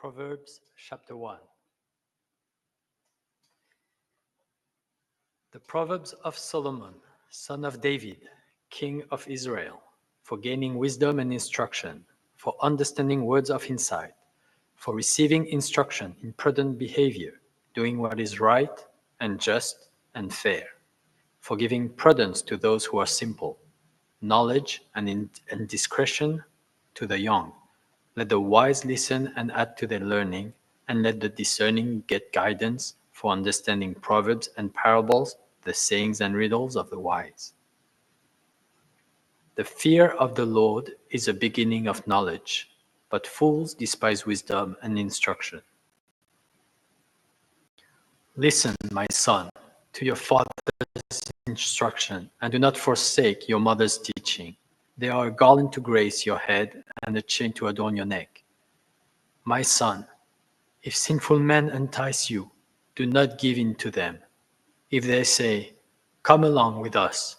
Proverbs chapter 1. The Proverbs of Solomon, son of David, king of Israel, for gaining wisdom and instruction, for understanding words of insight, for receiving instruction in prudent behavior, doing what is right and just and fair, for giving prudence to those who are simple, knowledge and discretion to the young. Let the wise listen and add to their learning, and let the discerning get guidance for understanding proverbs and parables, the sayings and riddles of the wise. The fear of the Lord is a beginning of knowledge, but fools despise wisdom and instruction. Listen, my son, to your father's instruction, and do not forsake your mother's teaching. They are a garland to grace your head and a chain to adorn your neck. My son, if sinful men entice you, do not give in to them. If they say, "Come along with us,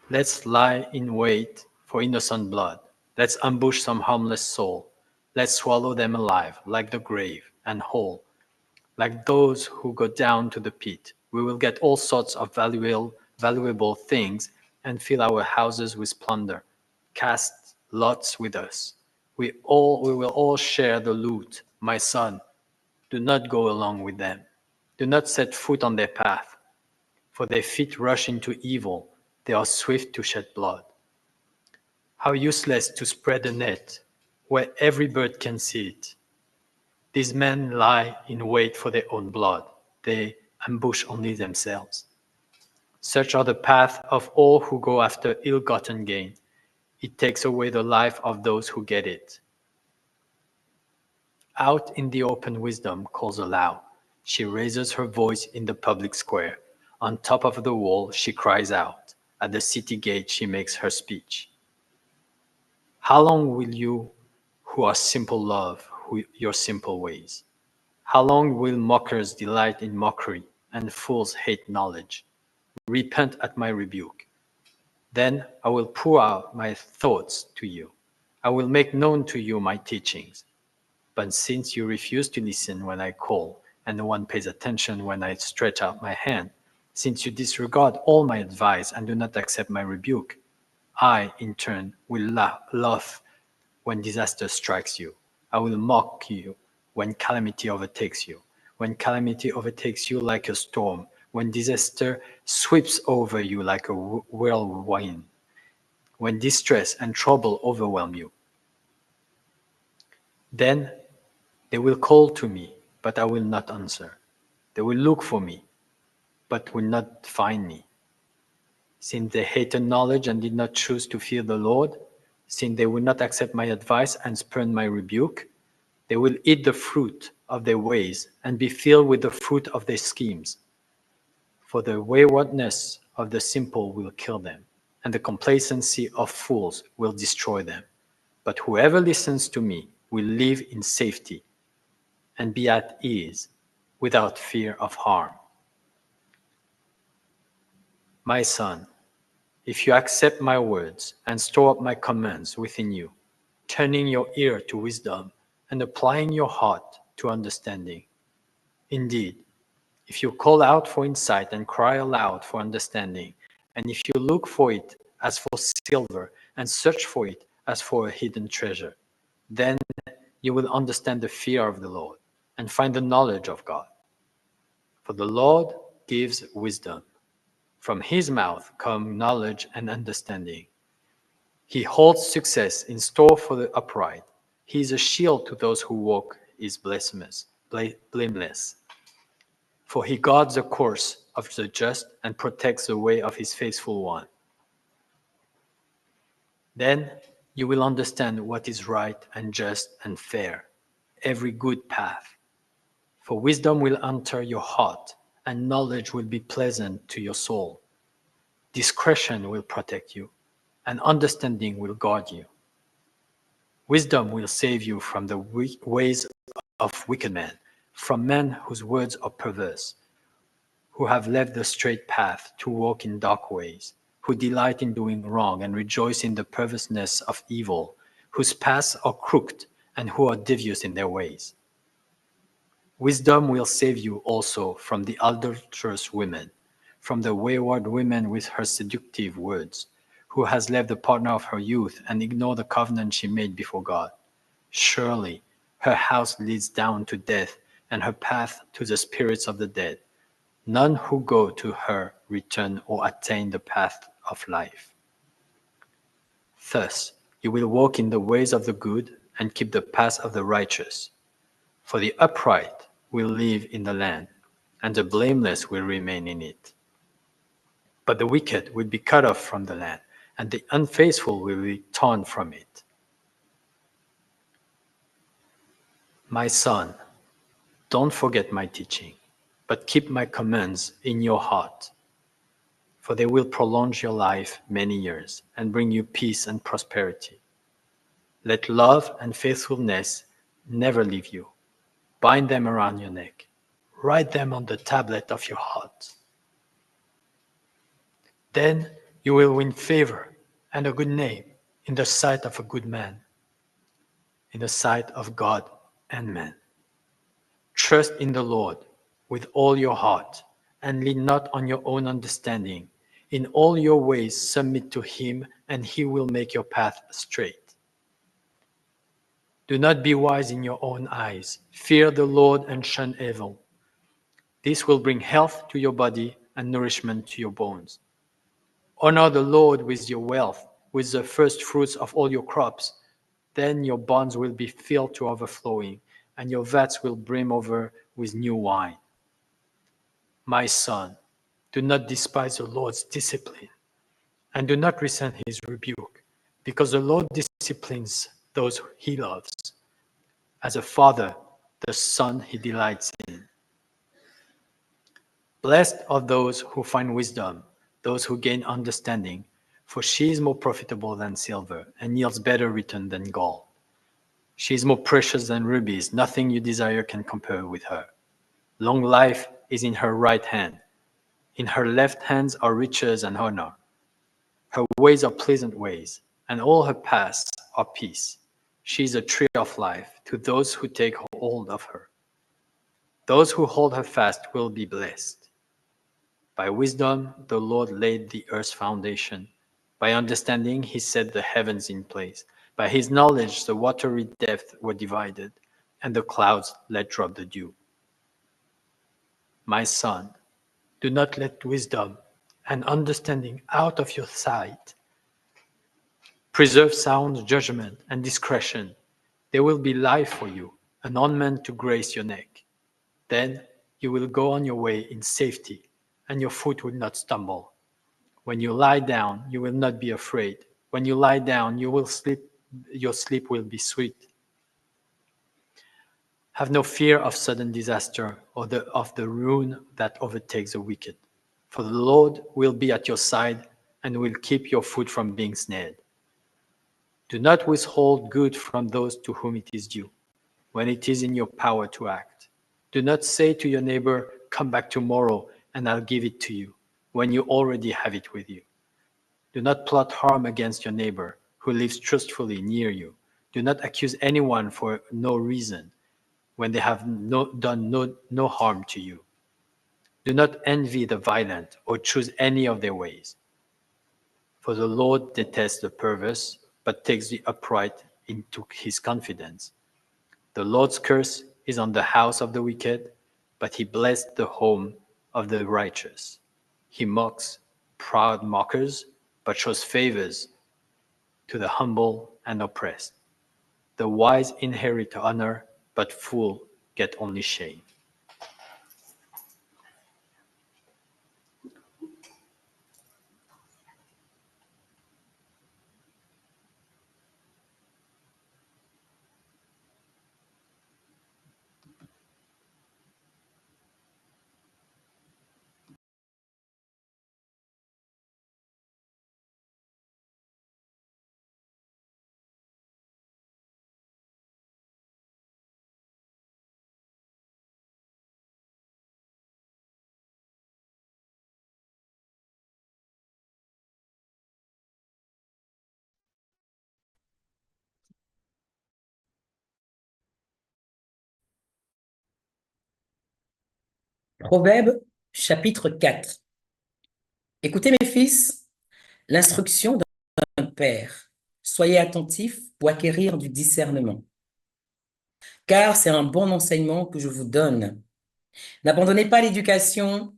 let's lie in wait for innocent blood. Let's ambush some harmless soul. Let's swallow them alive, like the grave, and whole, like those who go down to the pit. We will get all sorts of valuable things and fill our houses with plunder. Cast lots with us. We will all share the loot. My son, do not go along with them. Do not set foot on their path, for their feet rush into evil. They are swift to shed blood. How useless to spread a net where every bird can see it. These men lie in wait for their own blood. They ambush only themselves. Such are the paths of all who go after ill-gotten gain. It takes away the life of those who get it. Out in the open wisdom calls aloud. She raises her voice in the public square. On top of the wall she cries out. At the city gate she makes her speech. How long will you who are simple love your simple ways? How long will mockers delight in mockery and fools hate knowledge? Repent at my rebuke. Then I will pour out my thoughts to you. I will make known to you my teachings. But since you refuse to listen when I call, and no one pays attention when I stretch out my hand, since you disregard all my advice and do not accept my rebuke, I, in turn, will laugh when disaster strikes you. I will mock you when calamity overtakes you. When calamity overtakes you like a storm, when disaster sweeps over you like a whirlwind, when distress and trouble overwhelm you. Then they will call to me, but I will not answer. They will look for me, but will not find me. Since they hated knowledge and did not choose to fear the Lord, since they would not accept my advice and spurn my rebuke, they will eat the fruit of their ways and be filled with the fruit of their schemes. For the waywardness of the simple will kill them, and the complacency of fools will destroy them. But whoever listens to me will live in safety and be at ease without fear of harm. My son, if you accept my words and store up my commands within you, turning your ear to wisdom and applying your heart to understanding. Indeed, if you call out for insight and cry aloud for understanding, and if you look for it as for silver and search for it as for a hidden treasure, then you will understand the fear of the Lord and find the knowledge of God. For the Lord gives wisdom. From his mouth come knowledge and understanding. He holds success in store for the upright. He is a shield to those who walk is blameless. For he guards the course of the just and protects the way of his faithful one. Then you will understand what is right and just and fair, every good path. For wisdom will enter your heart, and knowledge will be pleasant to your soul. Discretion will protect you, and understanding will guard you. Wisdom will save you from the ways of wicked men, from men whose words are perverse, who have left the straight path to walk in dark ways, who delight in doing wrong and rejoice in the perverseness of evil, whose paths are crooked and who are devious in their ways. Wisdom will save you also from the adulterous women, from the wayward woman with her seductive words, who has left the partner of her youth and ignored the covenant she made before God. Surely her house leads down to death, and her path to the spirits of the dead. None who go to her return or attain the path of life. Thus you will walk in the ways of the good and keep the paths of the righteous. For the upright will live in the land, and the blameless will remain in it. But the wicked will be cut off from the land, and the unfaithful will be torn from it. My son, don't forget my teaching, but keep my commands in your heart, for they will prolong your life many years and bring you peace and prosperity. Let love and faithfulness never leave you. Bind them around your neck. Write them on the tablet of your heart. Then you will win favor and a good name in the sight of a good man, in the sight of God and man. Trust in the Lord with all your heart, and lean not on your own understanding. In all your ways submit to him, and he will make your path straight. Do not be wise in your own eyes. Fear the Lord and shun evil. This will bring health to your body and nourishment to your bones. Honor the Lord with your wealth, with the first fruits of all your crops. Then your barns will be filled to overflowing, and your vats will brim over with new wine. My son, do not despise the Lord's discipline, and do not resent his rebuke, because the Lord disciplines those he loves. As a father, the son he delights in. Blessed are those who find wisdom, those who gain understanding, for she is more profitable than silver and yields better return than gold. She is more precious than rubies. Nothing you desire can compare with her. Long life is in her right hand. In her left hand are riches and honor. Her ways are pleasant ways, and all her paths are peace. She is a tree of life to those who take hold of her. Those who hold her fast will be blessed. By wisdom the Lord laid the earth's foundation. By understanding he set the heavens in place. By his knowledge the watery depths were divided, and the clouds let drop the dew. My son, do not let wisdom and understanding out of your sight. Preserve sound judgment and discretion. They will be life for you, an ornament to grace your neck. Then you will go on your way in safety, and your foot will not stumble. When you lie down, you will not be afraid. When you lie down, you will sleep. Your sleep will be sweet. Have no fear of sudden disaster or of the ruin that overtakes the wicked. For the Lord will be at your side and will keep your foot from being snared. Do not withhold good from those to whom it is due, when it is in your power to act. Do not say to your neighbor, "Come back tomorrow and I'll give it to you," when you already have it with you. Do not plot harm against your neighbor who lives trustfully near you. Do not accuse anyone for no reason when they have done no harm to you. Do not envy the violent or choose any of their ways. For the Lord detests the perverse, but takes the upright into his confidence. The Lord's curse is on the house of the wicked, but he blessed the home of the righteous. He mocks proud mockers, but shows favors to the humble and oppressed. The wise inherit honor, but fools get only shame. Proverbe, chapitre 4. Écoutez, mes fils, l'instruction d'un père. Soyez attentifs pour acquérir du discernement, car c'est un bon enseignement que je vous donne. N'abandonnez pas l'éducation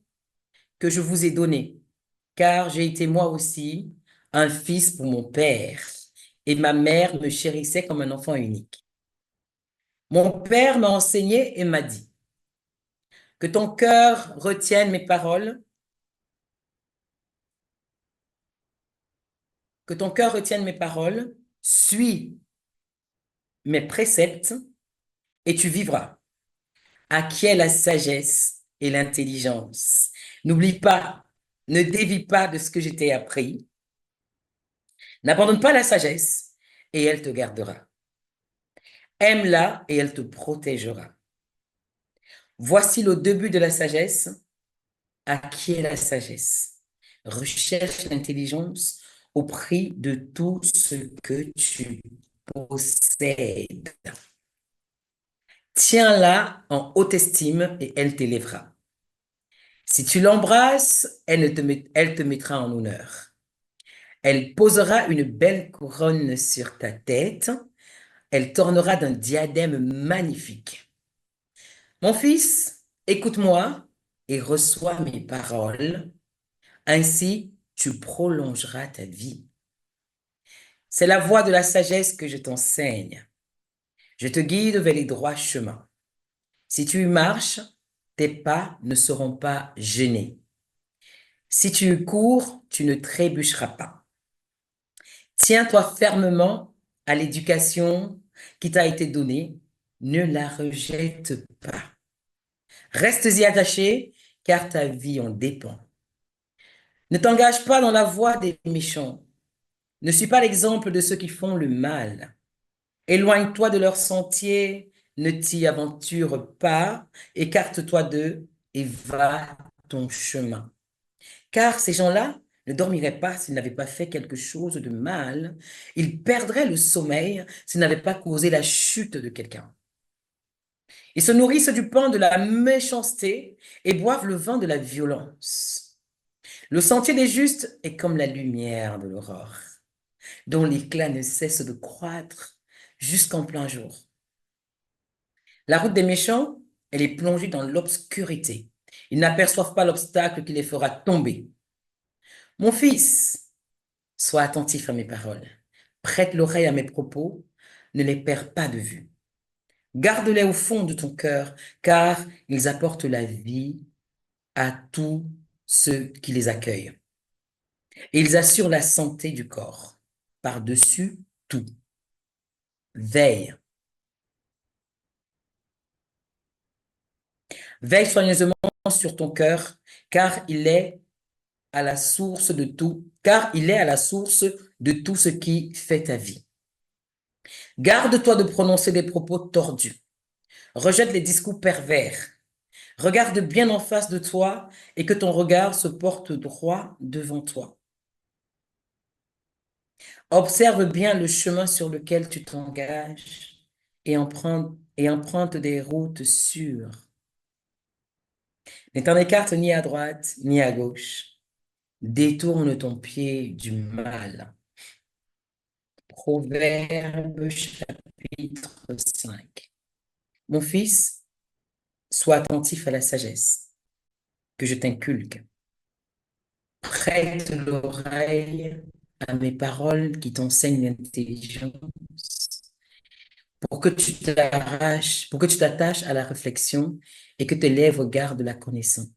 que je vous ai donnée, car j'ai été moi aussi un fils pour mon père, et ma mère me chérissait comme un enfant unique. Mon père m'a enseigné et m'a dit, que ton cœur retienne mes paroles, que ton cœur retienne mes paroles, suis mes préceptes et tu vivras. Acquiers la sagesse et l'intelligence. N'oublie pas, ne dévie pas de ce que je t'ai appris. N'abandonne pas la sagesse et elle te gardera. Aime-la et elle te protégera. Voici le début de la sagesse. Acquiers la sagesse. Recherche l'intelligence au prix de tout ce que tu possèdes. Tiens-la en haute estime et elle t'élèvera. Si tu l'embrasses, elle te mettra en honneur. Elle posera une belle couronne sur ta tête. Elle t'ornera d'un diadème magnifique. Mon fils, écoute-moi et reçois mes paroles. Ainsi, tu prolongeras ta vie. C'est la voie de la sagesse que je t'enseigne. Je te guide vers les droits chemins. Si tu y marches, tes pas ne seront pas gênés. Si tu y cours, tu ne trébucheras pas. Tiens-toi fermement à l'éducation qui t'a été donnée. Ne la rejette pas. Reste-y attaché, car ta vie en dépend. Ne t'engage pas dans la voie des méchants. Ne suis pas l'exemple de ceux qui font le mal. Éloigne-toi de leurs sentiers, ne t'y aventure pas, écarte-toi d'eux et va ton chemin. Car ces gens-là ne dormiraient pas s'ils n'avaient pas fait quelque chose de mal. Ils perdraient le sommeil s'ils n'avaient pas causé la chute de quelqu'un. Ils se nourrissent du pain de la méchanceté et boivent le vin de la violence. Le sentier des justes est comme la lumière de l'aurore, dont l'éclat ne cesse de croître jusqu'en plein jour. La route des méchants, elle est plongée dans l'obscurité. Ils n'aperçoivent pas l'obstacle qui les fera tomber. Mon fils, sois attentif à mes paroles. Prête l'oreille à mes propos. Ne les perds pas de vue. Garde-les au fond de ton cœur, car ils apportent la vie à tous ceux qui les accueillent. Et ils assurent la santé du corps. Par-dessus tout, veille. Veille soigneusement sur ton cœur, car il est à la source de tout, car il est à la source de tout ce qui fait ta vie. Garde-toi de prononcer des propos tordus. Rejette les discours pervers. Regarde bien en face de toi et que ton regard se porte droit devant toi. Observe bien le chemin sur lequel tu t'engages et emprunte des routes sûres. Ne t'en écarte ni à droite ni à gauche. Détourne ton pied du mal. Proverbe chapitre 5. Mon fils, sois attentif à la sagesse que je t'inculque. Prête l'oreille à mes paroles qui t'enseignent l'intelligence pour que tu t'attaches à la réflexion et que tes lèvres gardent la connaissance.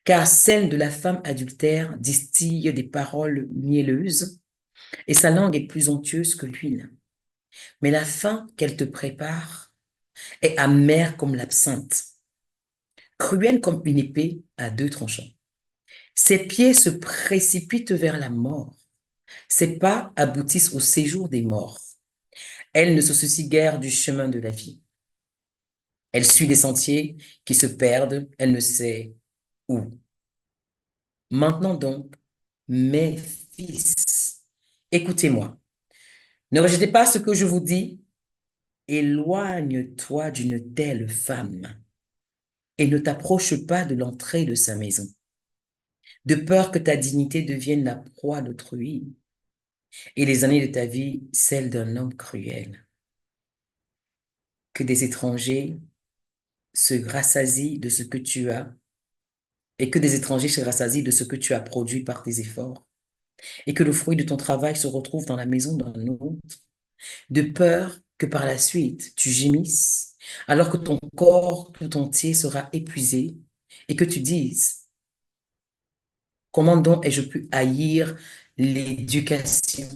Car celle de la femme adultère distille des paroles mielleuses et sa langue est plus onctueuse que l'huile. Mais la faim qu'elle te prépare est amère comme l'absinthe, cruelle comme une épée à deux tranchants. Ses pieds se précipitent vers la mort. Ses pas aboutissent au séjour des morts. Elle ne se soucie guère du chemin de la vie. Elle suit des sentiers qui se perdent, elle ne sait où. Maintenant donc, mes fils, écoutez-moi. Ne rejetez pas ce que je vous dis. Éloigne-toi d'une telle femme. et ne t'approche pas de l'entrée de sa maison, de peur que ta dignité devienne la proie d'autrui et les années de ta vie celles d'un homme cruel. Que des étrangers se rassasient de ce que tu as et que des étrangers se rassasient de ce que tu as produit par tes efforts et que le fruit de ton travail se retrouve dans la maison d'un autre, de peur que par la suite tu gémisses alors que ton corps tout entier sera épuisé et que tu dises, comment donc ai-je pu haïr l'éducation?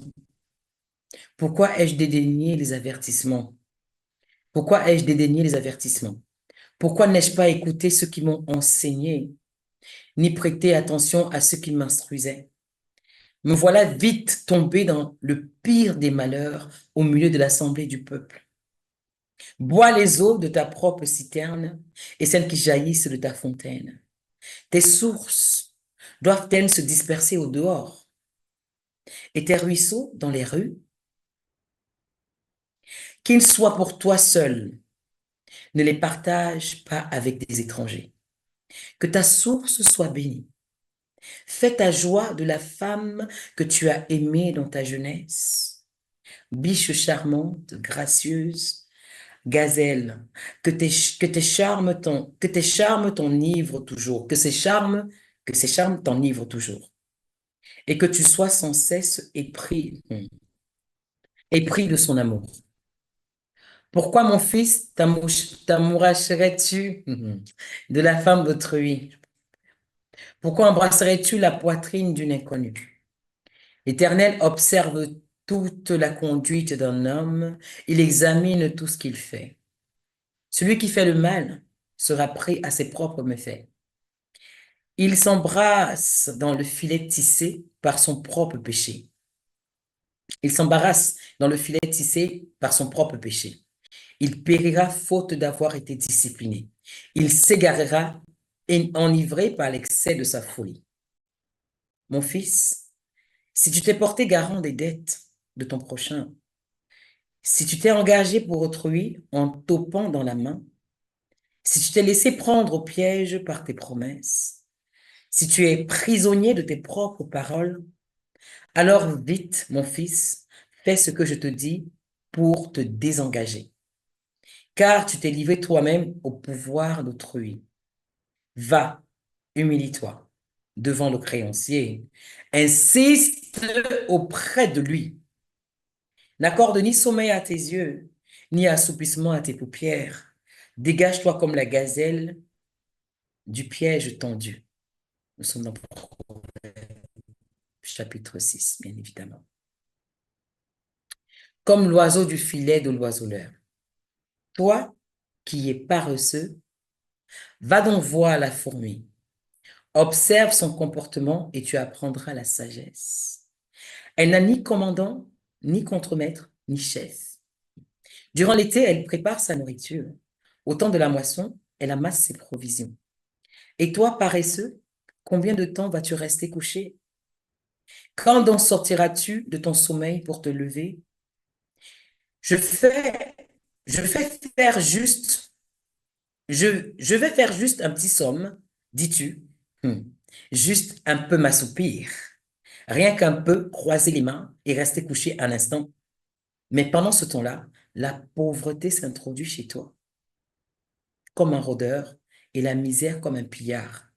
Pourquoi ai-je dédaigné les avertissements? Pourquoi ai-je dédaigné les avertissements? Pourquoi n'ai-je pas écouté ceux qui m'ont enseigné, ni prêté attention à ceux qui m'instruisaient? Me voilà vite tombé dans le pire des malheurs au milieu de l'assemblée du peuple. Bois les eaux de ta propre citerne et celles qui jaillissent de ta fontaine. Tes sources doivent-elles se disperser au dehors et tes ruisseaux dans les rues? Qu'ils soient pour toi seul, ne les partage pas avec des étrangers. Que ta source soit bénie. Fais ta joie de la femme que tu as aimée dans ta jeunesse. Biche charmante, gracieuse, gazelle, que tes charmes t'enivrent toujours, que ces charmes t'enivrent toujours, et que tu sois sans cesse épris de son amour. Pourquoi, mon fils, t'amouracherais-tu de la femme d'autrui? Pourquoi embrasserais-tu la poitrine d'une inconnue? L'Éternel observe toute la conduite d'un homme, il examine tout ce qu'il fait. Celui qui fait le mal sera pris à ses propres méfaits. Il s'embrasse dans le filet tissé par son propre péché. Il s'embarrasse dans le filet tissé par son propre péché. Il périra faute d'avoir été discipliné. Il s'égarera enivré par l'excès de sa folie. Mon fils, si tu t'es porté garant des dettes de ton prochain, si tu t'es engagé pour autrui en topant dans la main, si tu t'es laissé prendre au piège par tes promesses, si tu es prisonnier de tes propres paroles, alors vite, mon fils, fais ce que je te dis pour te désengager. Car tu t'es livré toi-même au pouvoir d'autrui. Va, humilie-toi devant le créancier, insiste auprès de lui. N'accorde ni sommeil à tes yeux, ni assoupissement à tes paupières. Dégage-toi comme la gazelle du piège tendu. Nous sommes dans chapitre 6, bien évidemment. Comme l'oiseau du filet de l'oiseleur. Toi qui es paresseux, va donc voir la fourmi. Observe son comportement et tu apprendras la sagesse. Elle n'a ni commandant, ni contremaître, ni chef. Durant l'été, elle prépare sa nourriture. Au temps de la moisson, elle amasse ses provisions. Et toi, paresseux, combien de temps vas-tu rester couché? Quand donc sortiras-tu de ton sommeil pour te lever? Je fais, je fais faire juste, je vais faire juste un petit somme, dis-tu. Juste un peu m'assoupir. Rien qu'un peu croiser les mains et rester couché un instant. Mais pendant ce temps-là, la pauvreté s'introduit chez toi comme un rôdeur et la misère comme un pillard.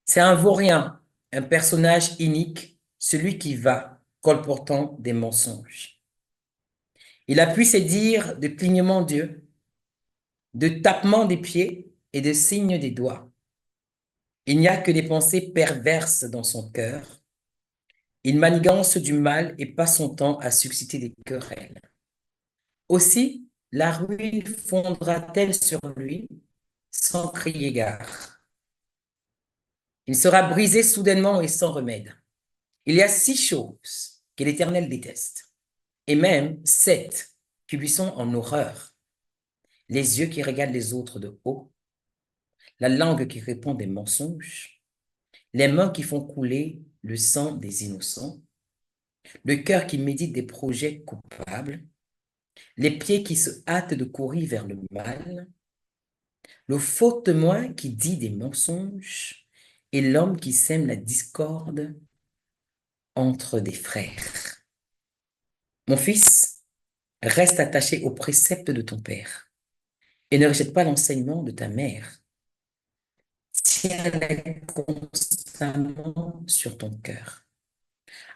C'est un vaurien, un personnage inique, celui qui va colportant des mensonges. Il appuie ses dires de clignement d'yeux, de tapement des pieds et de signes des doigts. Il n'y a que des pensées perverses dans son cœur. Il manigance du mal et passe son temps à susciter des querelles. Aussi, la ruine fondra-t-elle sur lui sans crier gare. Il sera brisé soudainement et sans remède. Il y a 6 choses que l'Éternel déteste, et même 7 qui lui sont en horreur. Les yeux qui regardent les autres de haut, la langue qui répond des mensonges, les mains qui font couler le sang des innocents, le cœur qui médite des projets coupables, les pieds qui se hâtent de courir vers le mal, Le faux témoin qui dit des mensonges et l'homme qui sème la discorde entre des frères. Mon fils, reste attaché aux préceptes de ton père et ne rejette pas l'enseignement de ta mère. Tiens-les constamment sur ton cœur.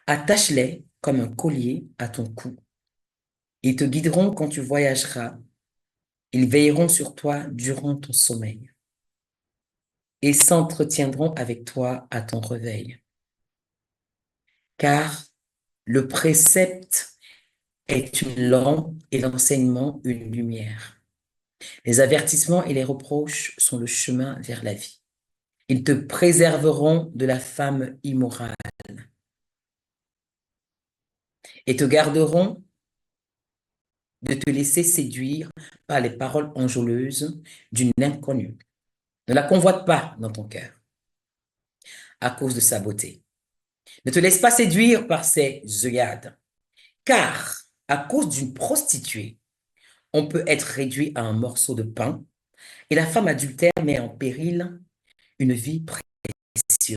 Attache-les comme un collier à ton cou. Ils te guideront quand tu voyageras. Ils veilleront sur toi durant ton sommeil et s'entretiendront avec toi à ton réveil. Car le précepte est une lampe et l'enseignement une lumière. Les avertissements et les reproches sont le chemin vers la vie. Ils te préserveront de la femme immorale et te garderont de te laisser séduire par les paroles enjôleuses d'une inconnue. Ne la convoite pas dans ton cœur à cause de sa beauté. Ne te laisse pas séduire par ses œillades, car à cause d'une prostituée, on peut être réduit à un morceau de pain et la femme adultère met en péril une vie précieuse.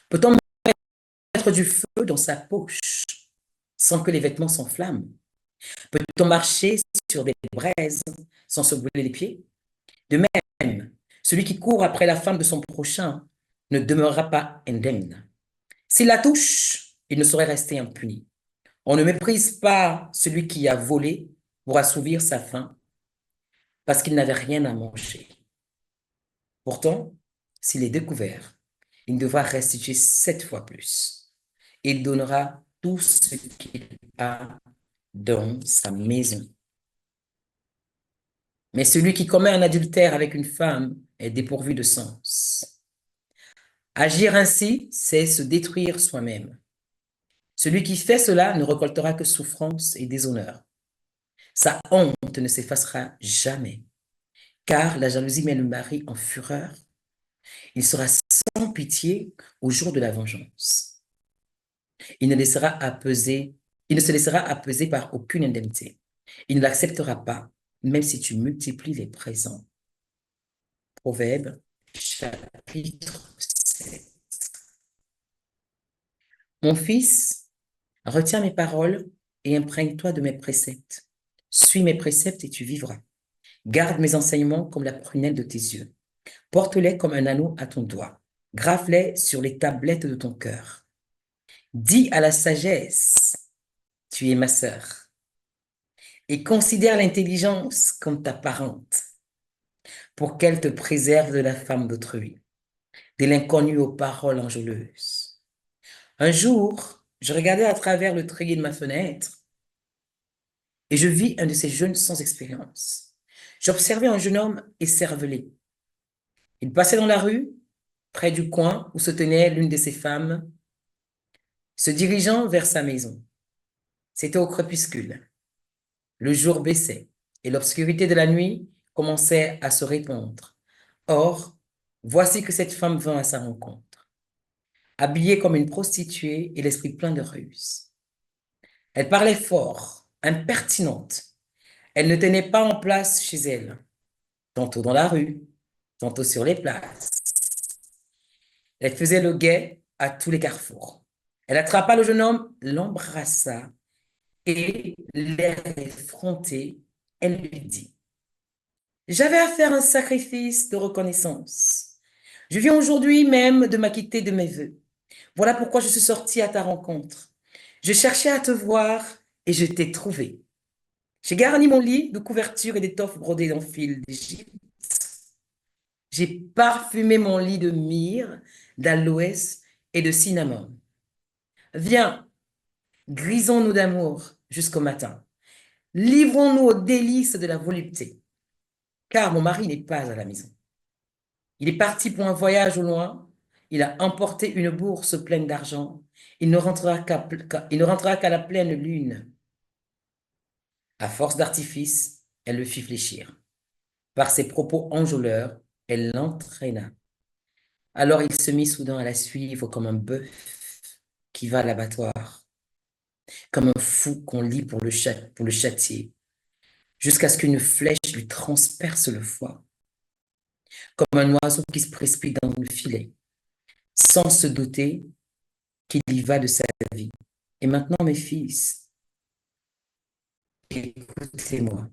Peut-on mettre du feu dans sa poche sans que les vêtements s'enflamment? Peut-on marcher sur des braises sans se brûler les pieds? De même, celui qui court après la femme de son prochain ne demeurera pas indemne. S'il la touche, il ne saurait rester impuni. On ne méprise pas celui qui a volé pour assouvir sa faim parce qu'il n'avait rien à manger. Pourtant, s'il est découvert, il devra restituer 7 fois plus. Il donnera tout ce qu'il a dans sa maison. Mais celui qui commet un adultère avec une femme est dépourvu de sens. Agir ainsi, c'est se détruire soi-même. Celui qui fait cela ne récoltera que souffrance et déshonneur. Sa honte ne s'effacera jamais, car la jalousie met le mari en fureur. Il sera sans pitié au jour de la vengeance. Il ne se laissera appeser par aucune indemnité. Il ne l'acceptera pas, même si tu multiplies les présents. Proverbe, chapitre 7. Mon fils, retiens mes paroles et imprègne-toi de mes préceptes. Suis mes préceptes et tu vivras. Garde mes enseignements comme la prunelle de tes yeux. Porte-les comme un anneau à ton doigt. Grave-les sur les tablettes de ton cœur. Dis à la sagesse, tu es ma sœur. Et considère l'intelligence comme ta parente, pour qu'elle te préserve de la femme d'autrui, de l'inconnu aux paroles enjôleuses. Un jour, je regardais à travers le treillis de ma fenêtre et je vis un de ces jeunes sans expérience. J'observais un jeune homme écervelé. Il passait dans la rue, près du coin où se tenait l'une de ses femmes, se dirigeant vers sa maison. C'était au crépuscule. Le jour baissait et l'obscurité de la nuit commençait à se répandre. Or, voici que cette femme vint à sa rencontre, habillée comme une prostituée et l'esprit plein de ruse. Elle parlait fort, impertinente. Elle ne tenait pas en place chez elle, tantôt dans la rue, tantôt sur les places. Elle faisait le guet à tous les carrefours. Elle attrapa le jeune homme, l'embrassa et, l'air effronté, elle lui dit: j'avais à faire un sacrifice de reconnaissance. Je viens aujourd'hui même de m'acquitter de mes vœux. Voilà pourquoi je suis sortie à ta rencontre. Je cherchais à te voir et je t'ai trouvé. J'ai garni mon lit de couvertures et d'étoffes brodées en fil d'Égypte. J'ai parfumé mon lit de myrrhe, d'aloès et de cinnamon. Viens, grisons-nous d'amour jusqu'au matin. Livrons-nous aux délices de la volupté, car mon mari n'est pas à la maison. Il est parti pour un voyage au loin. Il a emporté une bourse pleine d'argent. Il ne rentrera qu'à la pleine lune. À force d'artifice, elle le fit fléchir. Par ses propos enjôleurs, elle l'entraîna. Alors il se mit soudain à la suivre comme un bœuf qui va à l'abattoir, comme un fou qu'on lie pour le châtier. jusqu'à ce qu'une flèche lui transperce le foie, comme un oiseau qui se précipite dans le filet, sans se douter qu'il y va de sa vie. Et maintenant, mes fils, écoutez-moi,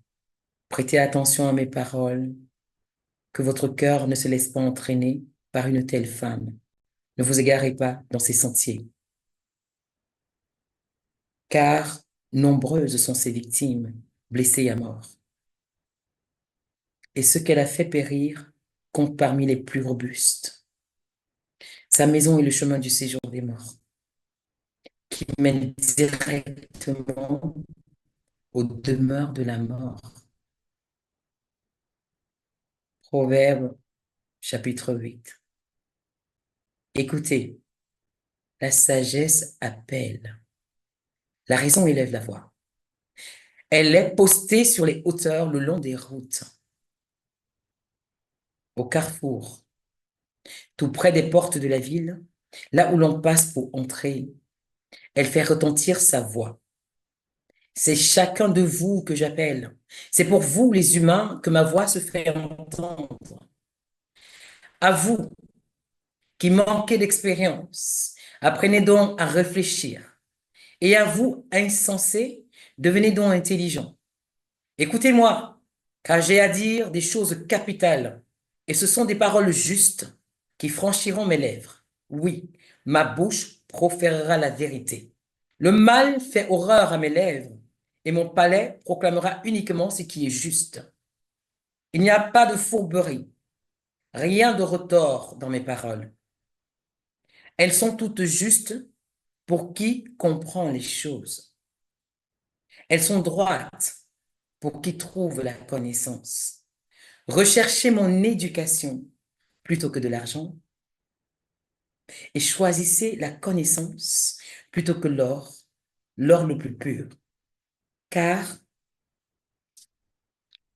prêtez attention à mes paroles, que votre cœur ne se laisse pas entraîner par une telle femme. Ne vous égarez pas dans ses sentiers, car nombreuses sont ses victimes, blessées à mort. Et ce qu'elle a fait périr compte parmi les plus robustes. Sa maison est le chemin du séjour des morts, qui mène directement aux demeures de la mort. Proverbe chapitre 8. Écoutez, la sagesse appelle, la raison élève la voix. Elle est postée sur les hauteurs le long des routes, au carrefour, tout près des portes de la ville, là où l'on passe pour entrer. Elle fait retentir sa voix. C'est chacun de vous que j'appelle. C'est pour vous, les humains, que ma voix se fait entendre. À vous qui manquez d'expérience, apprenez donc à réfléchir. Et à vous, insensés, devenez donc intelligents. Écoutez-moi, car j'ai à dire des choses capitales, et ce sont des paroles justes qui franchiront mes lèvres. Oui, ma bouche proférera la vérité. Le mal fait horreur à mes lèvres, et mon palais proclamera uniquement ce qui est juste. Il n'y a pas de fourberie, rien de retort dans mes paroles. Elles sont toutes justes pour qui comprend les choses. Elles sont droites pour qui trouve la connaissance. Recherchez mon éducation plutôt que de l'argent et choisissez la connaissance plutôt que l'or le plus pur. Car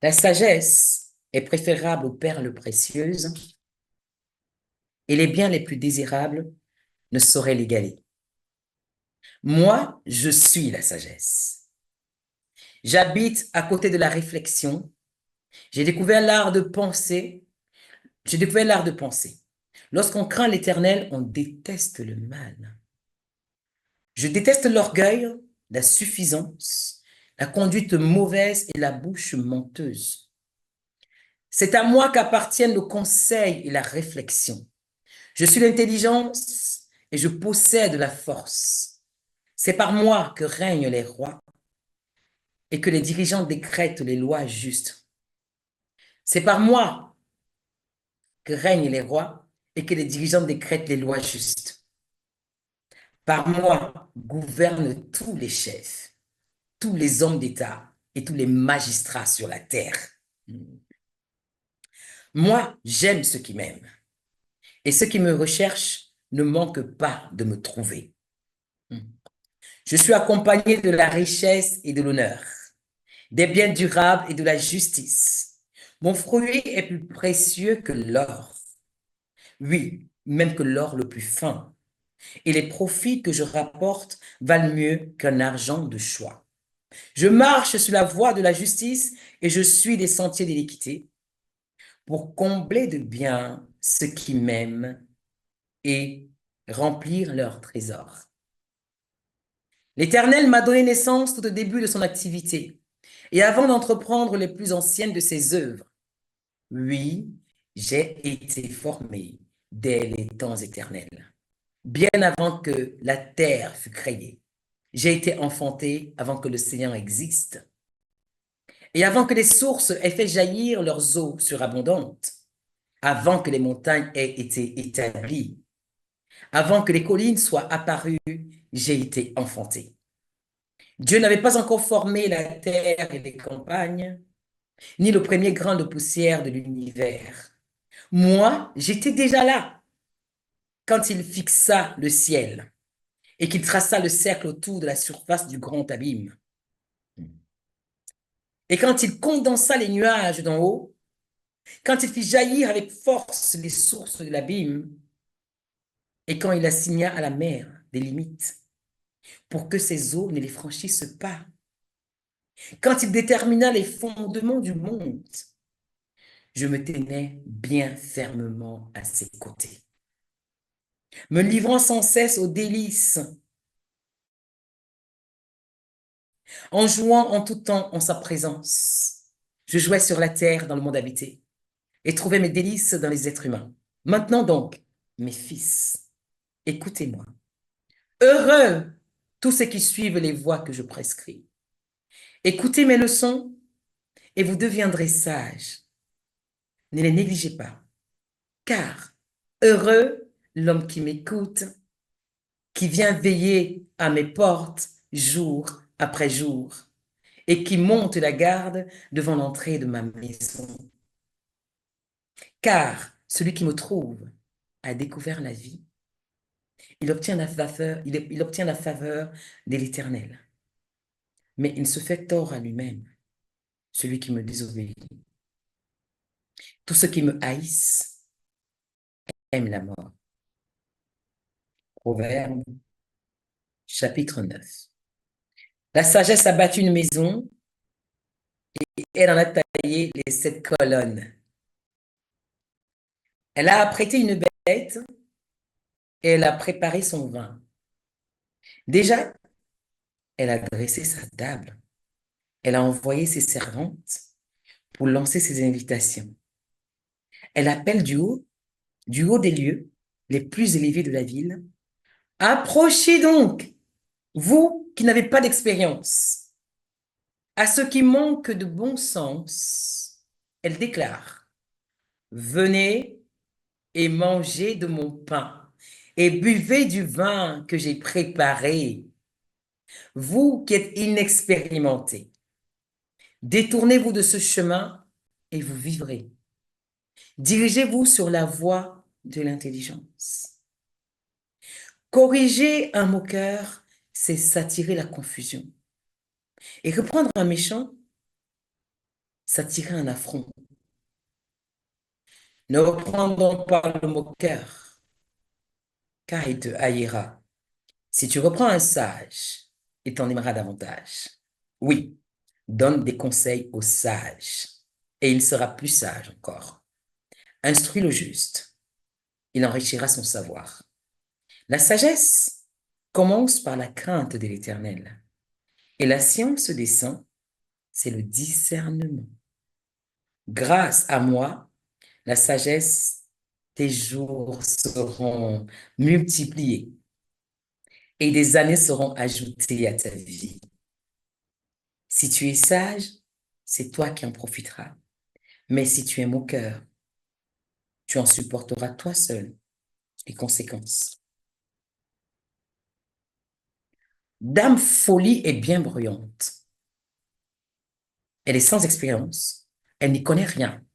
la sagesse est préférable aux perles précieuses et les biens les plus désirables ne sauraient l'égaler. Moi, je suis la sagesse. J'habite à côté de la réflexion. J'ai découvert l'art de penser. J'ai découvert l'art de penser. Lorsqu'on craint l'Éternel, on déteste le mal. Je déteste l'orgueil, la suffisance, la conduite mauvaise et la bouche menteuse. C'est à moi qu'appartiennent le conseil et la réflexion. Je suis l'intelligence et je possède la force. C'est par moi que règnent les rois et que les dirigeants décrètent les lois justes. C'est par moi que règnent les rois et que les dirigeants décrètent les lois justes. Par moi gouvernent tous les chefs, tous les hommes d'État et tous les magistrats sur la terre. Moi, j'aime ceux qui m'aiment, et ceux qui me recherchent ne manquent pas de me trouver. Je suis accompagné de la richesse et de l'honneur, des biens durables et de la justice. Mon fruit est plus précieux que l'or. Oui, même que l'or le plus fin. Et les profits que je rapporte valent mieux qu'un argent de choix. Je marche sur la voie de la justice et je suis des sentiers de l'équité pour combler de bien ceux qui m'aiment et remplir leurs trésors. L'Éternel m'a donné naissance tout au début de son activité et avant d'entreprendre les plus anciennes de ses œuvres. Oui, j'ai été formé dès les temps éternels, bien avant que la terre fût créée. J'ai été enfanté avant que le Seigneur existe et avant que les sources aient fait jaillir leurs eaux surabondantes, avant que les montagnes aient été établies, avant que les collines soient apparues, j'ai été enfanté. Dieu n'avait pas encore formé la terre et les campagnes, ni le premier grain de poussière de l'univers. Moi, j'étais déjà là quand il fixa le ciel et qu'il traça le cercle autour de la surface du grand abîme. Et quand il condensa les nuages d'en haut, quand il fit jaillir avec force les sources de l'abîme, et quand il assigna à la mer des limites pour que ses eaux ne les franchissent pas, Quand il détermina les fondements du monde, je me tenais bien fermement à ses côtés, me livrant sans cesse aux délices, en jouant en tout temps en sa présence. Je jouais sur la terre dans le monde habité et trouvais mes délices dans les êtres humains. Maintenant donc, mes fils, écoutez-moi. Heureux tous ceux qui suivent les voies que je prescris. Écoutez mes leçons et vous deviendrez sages. Ne les négligez pas, car heureux l'homme qui m'écoute, qui vient veiller à mes portes jour après jour et qui monte la garde devant l'entrée de ma maison. Car celui qui me trouve a découvert la vie. Il obtient la faveur de l'Éternel. Mais il ne se fait tort à lui-même, celui qui me désobéit. Tous ceux qui me haïssent aiment la mort. Proverbe, chapitre 9. La sagesse a bâti une maison et elle en a taillé les 7 colonnes. Elle a apprêté une bête et elle a préparé son vin. Déjà, elle a dressé sa table. Elle a envoyé ses servantes pour lancer ses invitations. Elle appelle du haut des lieux, les plus élevés de la ville. Approchez donc, vous qui n'avez pas d'expérience. À ceux qui manquent de bon sens, elle déclare, venez et mangez de mon pain et buvez du vin que j'ai préparé. Vous qui êtes inexpérimentés, détournez-vous de ce chemin et vous vivrez. Dirigez-vous sur la voie de l'intelligence. Corriger un moqueur, c'est s'attirer la confusion. Et reprendre un méchant, s'attirer un affront. Ne reprends donc pas le moqueur, car il te haïra. Si tu reprends un sage, il t'en aimera davantage. Oui, donne des conseils au sage, et il sera plus sage encore. Instruis le juste, il enrichira son savoir. La sagesse commence par la crainte de l'Éternel, et la science des saints, c'est le discernement. Grâce à moi, la sagesse, tes jours seront multipliés et des années seront ajoutées à ta vie. Si tu es sage, c'est toi qui en profiteras. Mais si tu es moqueur, tu en supporteras toi seul les conséquences. Dame Folie est bien bruyante. Elle est sans expérience. Elle n'y connaît rien.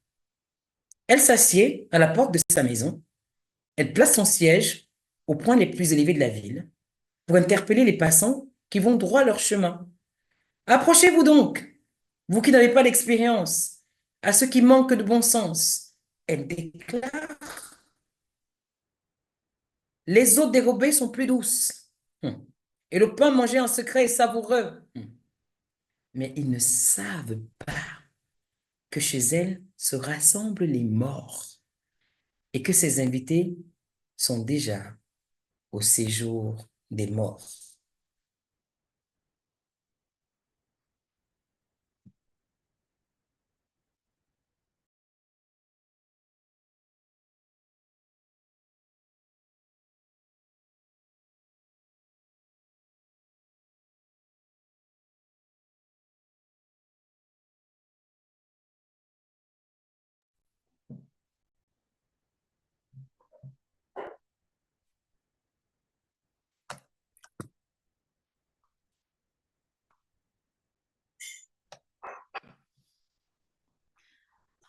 Elle s'assied à la porte de sa maison. Elle place son siège au point les plus élevés de la ville pour interpeller les passants qui vont droit leur chemin. Approchez-vous donc, vous qui n'avez pas d'expérience, à ceux qui manquent de bon sens. Elle déclare, les eaux dérobées sont plus douces, et le pain mangé en secret est savoureux. Mais ils ne savent pas que chez elle se rassemblent les morts et que ses invités sont déjà au séjour des morts.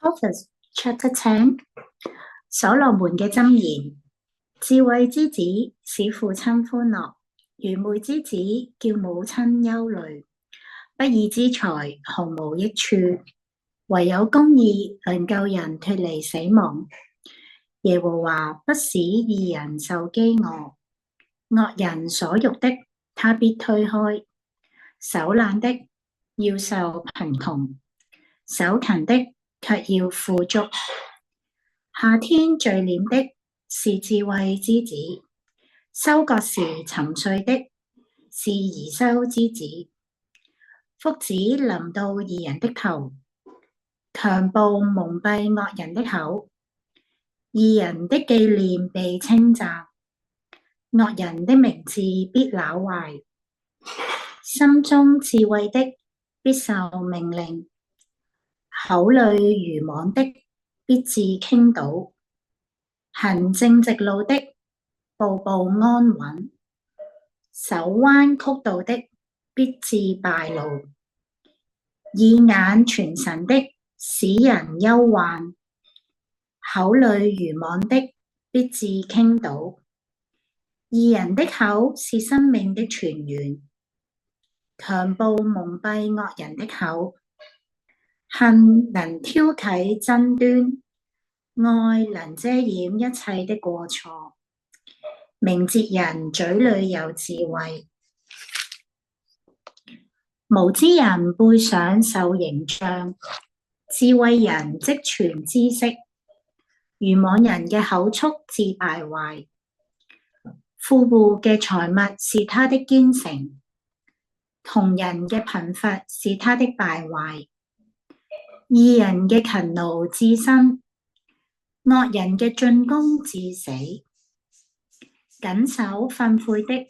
Proverbs Chapter 10所羅門嘅箴言：智慧之子使父親歡樂，愚昧之子叫母親憂慮。不義之財毫無益處，唯有公義能救人脫離死亡。耶和華不使義人受飢餓，惡人所欲的他必推開，手懶的要受貧窮，手勤的卻要富足。夏天聚斂的是智慧之子，收割時沉睡的是貽羞之子。福祉臨到義人的頭，強暴蒙蔽惡人的口。義人的紀念被稱讚，惡人的名字必朽壞。心中智慧的必受命令，口裏愚妄的必致傾倒。行正直路的步步安穩，手彎曲道的必致敗露。以眼傳神的使人憂患，口裏愚妄的必致傾倒。義人的口是生命的泉源，強暴蒙蔽惡人的口。恨能挑起爭端，愛能遮掩一切的過錯。明哲人嘴裏有智慧，無知人背上受刑杖。智慧人積存知識，愚妄人嘅口速致敗壞。富戶嘅財物是他的堅城，窮人嘅貧乏是他的敗壞。義人嘅勤勞致生，惡人嘅進攻致死。謹守訓誨的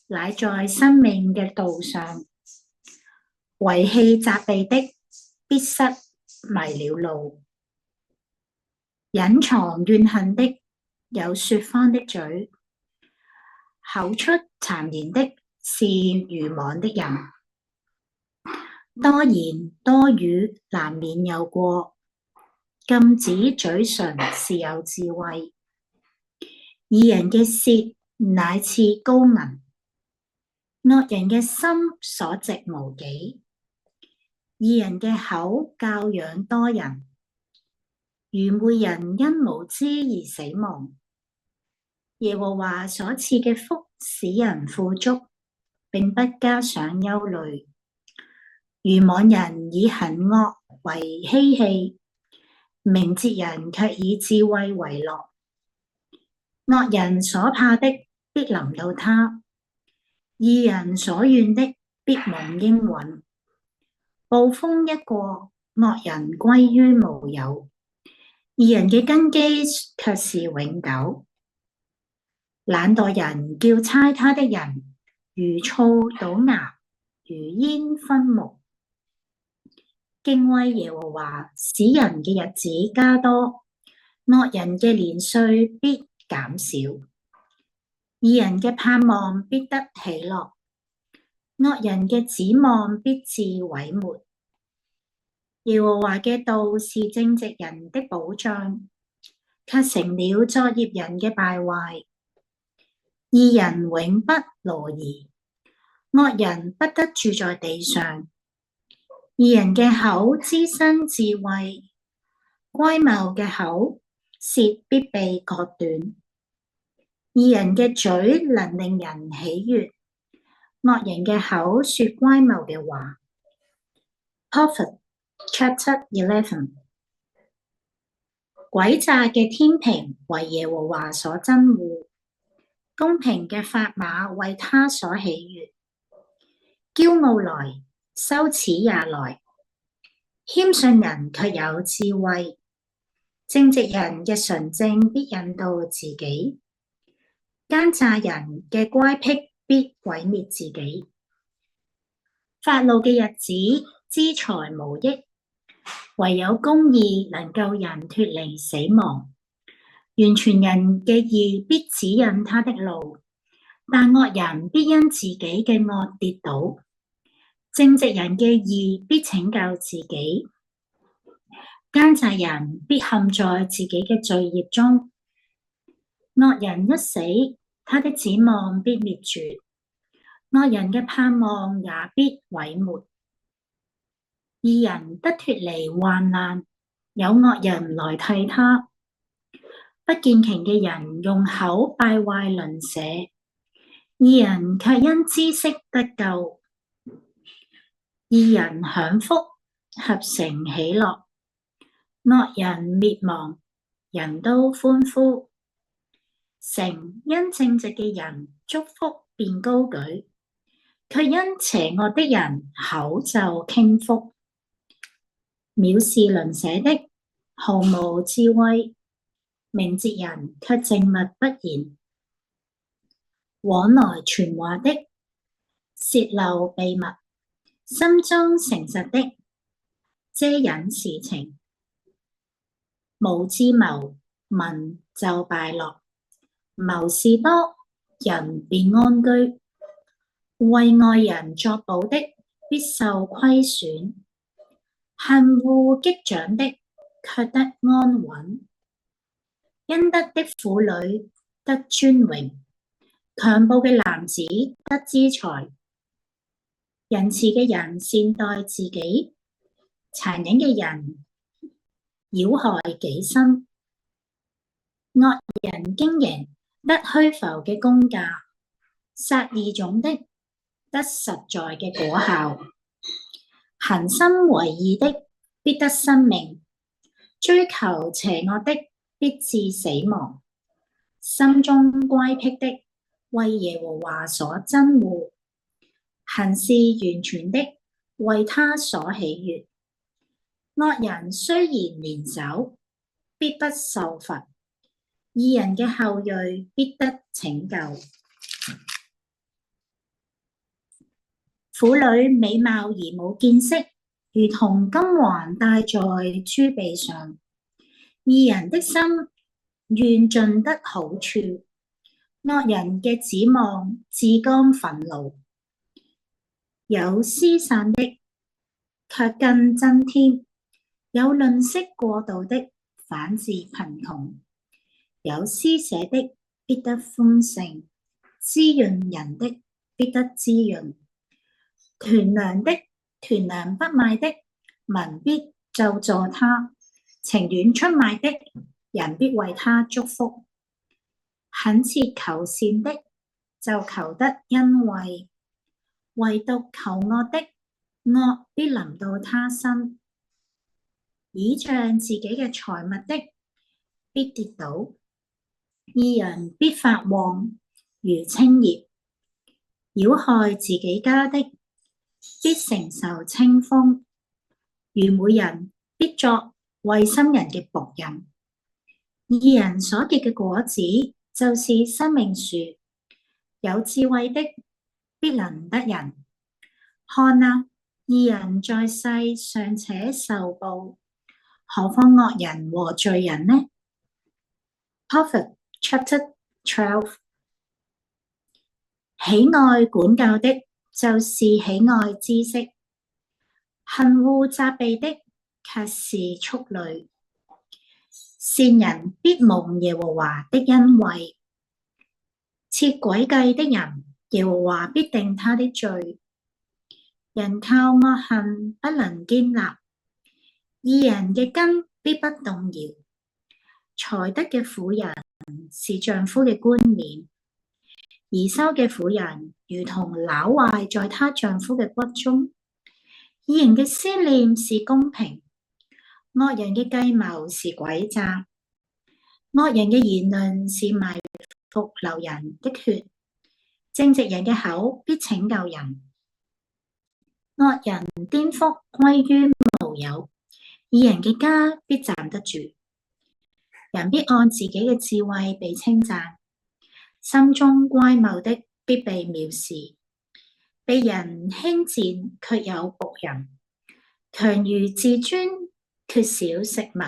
乃在生命嘅道上，遺棄責備的必失迷了路。隱藏怨恨的有說謊的嘴，口出讒言的是愚妄的人。多言多語難免有過，禁止嘴唇是有智慧。義人嘅舌乃似高銀，惡人嘅心所值無幾。義人嘅口教養多人，愚昧人因無知而死亡。耶和華所賜嘅福使人富足，並不加上憂慮。愚妄人以行惡為嬉戲，明哲人卻以智慧為樂。惡人所怕的必臨到他，義人所願的必蒙應允。暴風一過，惡人歸於無有，義人嘅根基卻是永久。懶惰人叫差他的人，如醋倒牙，如煙熏木。敬畏耶和華使人嘅日子加多，惡人嘅年歲必減少。義人嘅盼望必得喜樂，惡人嘅指望必致毀沒。耶和華嘅道是正直人的保障，卻成了作孽人嘅敗壞。義人永不挪移，惡人不得住在地上。義人嘅口滋生智慧，乖謬嘅口舌必被割斷。義人嘅嘴能令人喜悅，惡人嘅口說乖謬嘅話。Proverbs Chapter 11。 詭詐嘅天平為耶和華所憎惡，公平嘅法碼為他所喜悅。驕傲來，羞恥也來，謙遜人卻有智慧。正直人嘅純正必引導自己，奸詐人嘅乖僻必毀滅自己。發怒嘅日子，資財無益，唯有公義能救人脫離死亡。完全人嘅義必指引他的路，但惡人必因自己嘅惡跌倒。正直人嘅義必拯救自己，奸詐人必陷在自己嘅罪孽中。惡人一死，他的指望必滅絕，惡人嘅盼望也必毀沒。義人得脫離患難，有惡人來替他。不見情嘅人用口敗壞鄰舍，義人卻因知識得救。義人享福，合城喜樂；惡人滅亡，人都歡呼。城因正直嘅人祝福便高舉，卻因邪惡的人口就傾覆。藐視鄰舍的，毫無智慧；明哲人卻靜默不言。往來傳話的，泄漏秘密；心中誠實的，遮隱事情。無智謀，民就敗落；謀士多，人便安居。為外人作保的，必受虧損；恨惡擊掌的，卻得安穩。恩德的婦女得尊榮，強暴嘅男子得資財。仁慈嘅人善待自己，殘忍嘅人擾害己身。惡人經營得虛浮嘅工價，殺義種的得實在嘅果效。恒心為義的必得生命，追求邪惡的必致死亡。心中乖僻的為耶和華所憎惡，行事完全的為他所喜悅。惡人雖然連手，必不受罰；義人嘅後裔必得拯救。婦女美貌而冇見識，如同金環戴在豬鼻上。義人的心願盡得好處，惡人嘅指望自甘憤怒。有施散的，卻更增添；有吝嗇過度的，反致貧窮。有施捨的，必得豐盛；滋潤人的，必得滋潤。屯糧不賣的，民必咒詛他；情願出賣的，人必為他祝福。懇切求善的，就求得恩惠；唯獨求惡的，惡必臨到他身。倚仗自己嘅財物的，必跌倒；義人必發旺，如青葉；擾害自己家的，必承受清風。愚昧人必作慧心人嘅僕人。義人所結嘅果子就是生命樹，有智慧的必能得人。看啊，義人在世尚且受報，何況惡人和罪人呢？ Proverbs Chapter 12。 喜愛管教的，就是喜愛知識；恨惡責備的，卻是畜類。善人必蒙耶和華的恩惠，設詭計的人，耶和華必定他的罪。人靠惡行不能堅立，義人嘅根必不動搖。才德嘅婦人是丈夫嘅冠冕，貽羞嘅婦人如同朽壞在她丈夫嘅骨中。義人嘅思念是公平，惡人嘅計謀是詭詐。惡人嘅言論是埋伏流人的血，正直人嘅口必拯救人。惡人顛覆歸於無有，義人嘅家必站得住。人必按自己嘅智慧被稱讚，心中乖謬的必被藐視。被人輕賤卻有僕人，強如自尊缺少食物。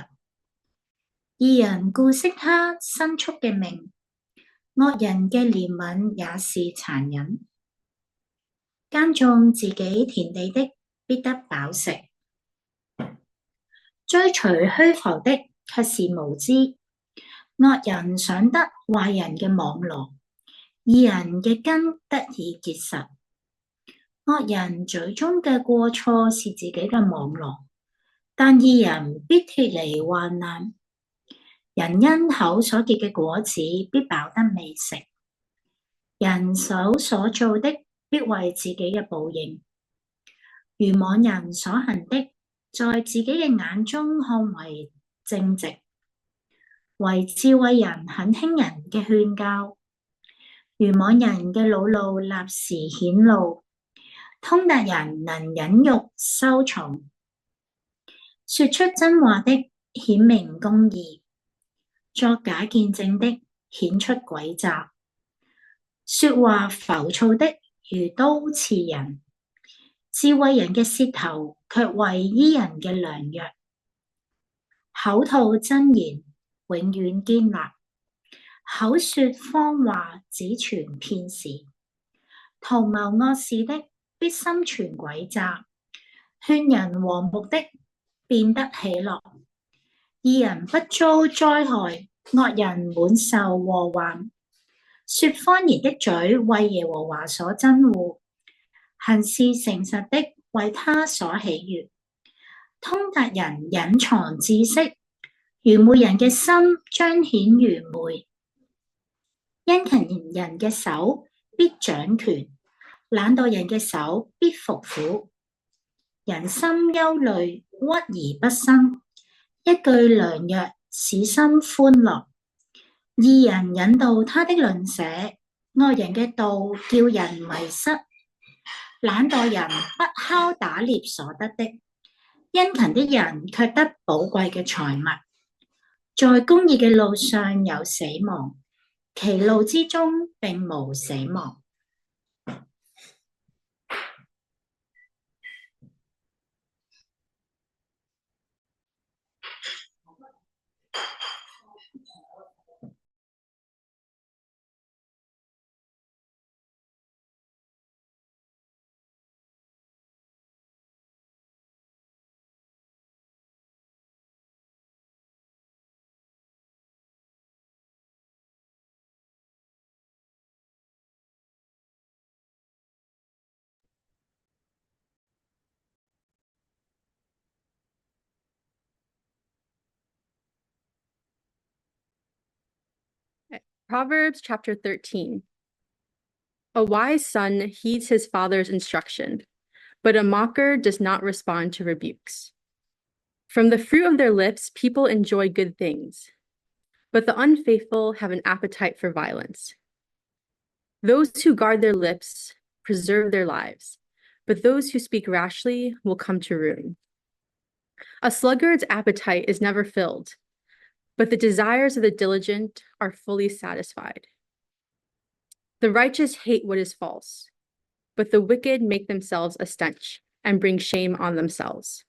義人顧惜他牲畜嘅命，惡人嘅憐憫也是殘忍。耕種自己田地的必得飽食，追隨虛浮的卻是無知。惡人想得壞人嘅網羅，義人嘅根得以結實。惡人嘴中嘅過錯是自己嘅網羅，但義人必脫離患難。人因口所結嘅果子必飽得美食，人手所做的必為自己嘅報應。愚妄人所行的，在自己嘅眼中看為正直，為智慧人很聽人嘅勸教。愚妄人嘅惱怒立時顯露，通達人能忍辱收藏。說出真話的顯明公義，作假見證的顯出詭詐。說話浮躁的如刀刺人，智慧人嘅舌頭卻為醫人嘅良藥。口吐真言，永遠堅立；口說謊話，只傳騙時。圖謀惡事的必心存詭詐，勸人和睦的變得喜樂。義人不遭災害，惡人滿受禍患。說謊言的嘴為耶和華所憎惡，行事誠實的為他所喜悅。通達人隱藏知識，愚昧人嘅心彰顯愚昧。殷勤人嘅手必掌權，懶惰人嘅手必服苦。人心憂慮，屈而不伸，一句良藥使心歡樂。義人引導他的鄰舍，惡人嘅道叫人迷失。懶惰人不敲打獵所得的，殷勤的人卻得寶貴嘅財物。在公義嘅路上有死亡，其路之中並無死亡。Proverbs chapter 13. A wise son heeds his father's instruction, but a mocker does not respond to rebukes. From the fruit of their lips, people enjoy good things, but the unfaithful have an appetite for violence. Those who guard their lips preserve their lives, but those who speak rashly will come to ruin. A sluggard's appetite is never filled, but the desires of the diligent are fully satisfied. The righteous hate what is false, but the wicked make themselves a stench and bring shame on themselves.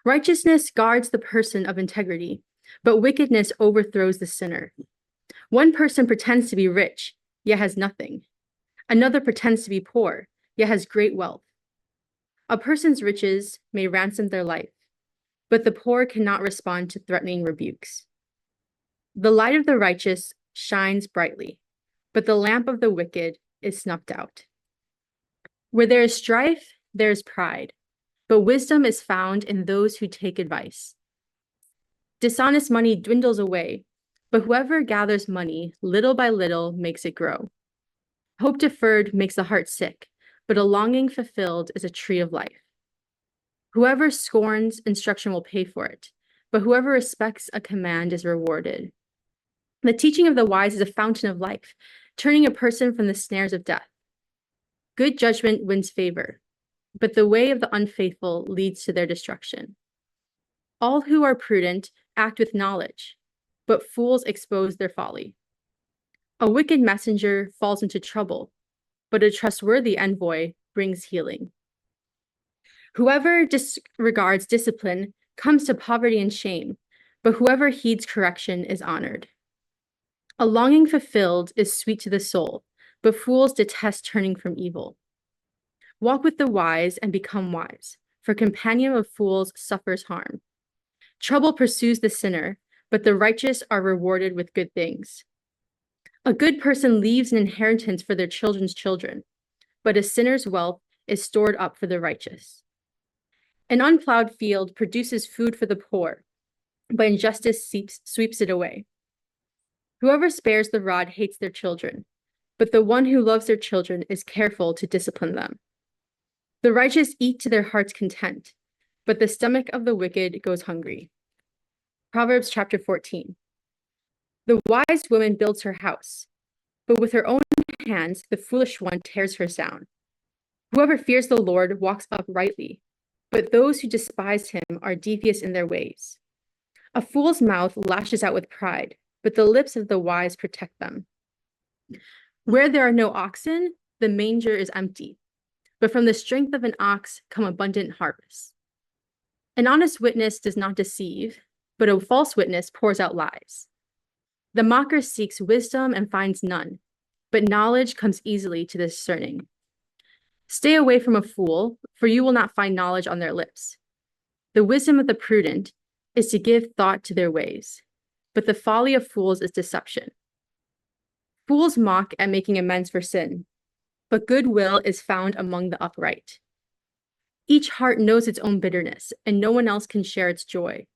Righteousness guards the person of integrity, but wickedness overthrows the sinner. One person pretends to be rich, yet has nothing. Another pretends to be poor, yet has great wealth. A person's riches may ransom their life, but the poor cannot respond to threatening rebukes. The light of the righteous shines brightly, but the lamp of the wicked is snuffed out. Where there is strife, there is pride, but wisdom is found in those who take advice. Dishonest money dwindles away, but whoever gathers money little by little makes it grow. Hope deferred makes the heart sick, but a longing fulfilled is a tree of life. Whoever scorns instruction will pay for it, but whoever respects a command is rewarded. The teaching of the wise is a fountain of life, turning a person from the snares of death. Good judgment wins favor, but the way of the unfaithful leads to their destruction. All who are prudent act with knowledge, but fools expose their folly. A wicked messenger falls into trouble, but a trustworthy envoy brings healing. Whoever disregards discipline comes to poverty and shame, but whoever heeds correction is honored. A longing fulfilled is sweet to the soul, but fools detest turning from evil. Walk with the wise and become wise, for companion of fools suffers harm. Trouble pursues the sinner, but the righteous are rewarded with good things. A good person leaves an inheritance for their children's children, but a sinner's wealth is stored up for the righteous. An unplowed field produces food for the poor, but injustice sweeps it away. Whoever spares the rod hates their children, but the one who loves their children is careful to discipline them. The righteous eat to their heart's content, but the stomach of the wicked goes hungry. Proverbs chapter 14. The wise woman builds her house, but with her own hands the foolish one tears hers down. Whoever fears the Lord walks uprightly, but those who despise him are devious in their ways. A fool's mouth lashes out with pride, but the lips of the wise protect them. Where there are no oxen, the manger is empty, but from the strength of an ox come abundant harvests. An honest witness does not deceive, but a false witness pours out lies. The mocker seeks wisdom and finds none, but knowledge comes easily to the discerning. Stay away from a fool, for you will not find knowledge on their lips. The wisdom of the prudent is to give thought to their ways, but the folly of fools is deception. Fools mock at making amends for sin, but goodwill is found among the upright. Each heart knows its own bitterness, and no one else can share its joy.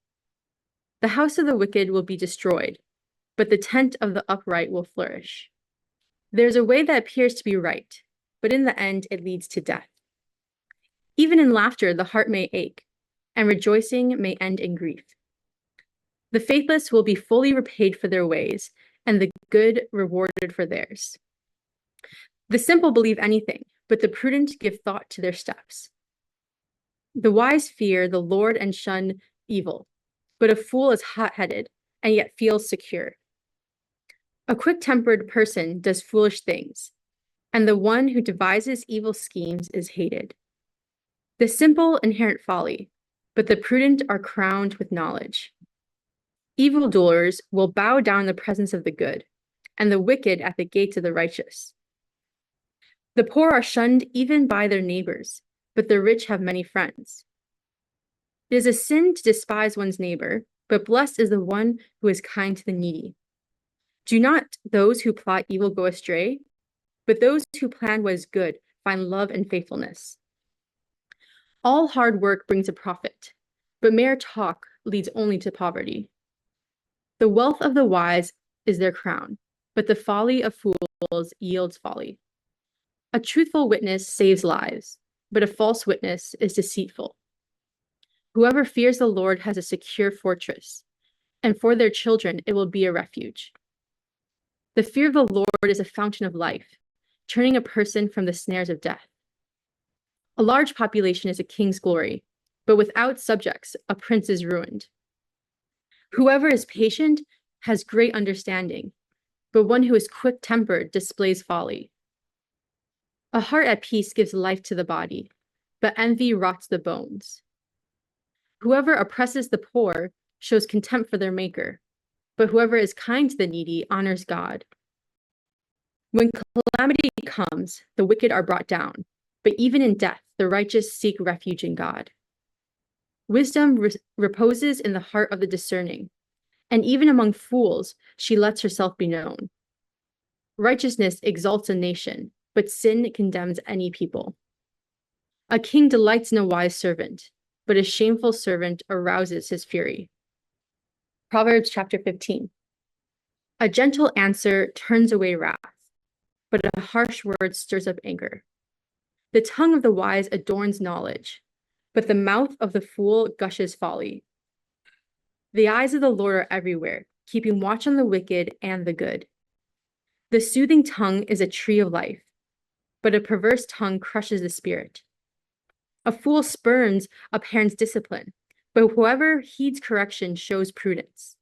The house of the wicked will be destroyed, but the tent of the upright will flourish. There's a way that appears to be right, but in the end it leads to death. Even in laughter the heart may ache, and rejoicing may end in grief. The faithless will be fully repaid for their ways, and the good rewarded for theirs. The simple believe anything, but the prudent give thought to their steps. The wise fear the Lord and shun evil, but a fool is hot-headed and yet feels secure. A quick-tempered person does foolish things, and the one who devises evil schemes is hated. The simple inherit folly, but the prudent are crowned with knowledge. Evildoers will bow down in the presence of the good, and the wicked at the gates of the righteous. The poor are shunned even by their neighbors, but the rich have many friends. It is a sin to despise one's neighbor, but blessed is the one who is kind to the needy. Do not those who plot evil go astray, but those who plan what is good find love and faithfulness. All hard work brings a profit, but mere talk leads only to poverty. The wealth of the wise is their crown, but the folly of fools yields folly. A truthful witness saves lives, but a false witness is deceitful. Whoever fears the Lord has a secure fortress, and for their children it will be a refuge. The fear of the Lord is a fountain of life, turning a person from the snares of death. A large population is a king's glory, but without subjects, a prince is ruined. Whoever is patient has great understanding, but one who is quick-tempered displays folly. A heart at peace gives life to the body, but envy rots the bones. Whoever oppresses the poor shows contempt for their maker, but whoever is kind to the needy honors God. When calamity comes, the wicked are brought down, but even in death, the righteous seek refuge in God. Wisdom reposes in the heart of the discerning, and even among fools, she lets herself be known. Righteousness exalts a nation, but sin condemns any people. A king delights in a wise servant, but a shameful servant arouses his fury. Proverbs chapter 15. A gentle answer turns away wrath, but a harsh word stirs up anger. The tongue of the wise adorns knowledge, but the mouth of the fool gushes folly. The eyes of the Lord are everywhere, keeping watch on the wicked and the good. The soothing tongue is a tree of life, but a perverse tongue crushes the spirit. A fool spurns a parent's discipline, but whoever heeds correction shows prudence.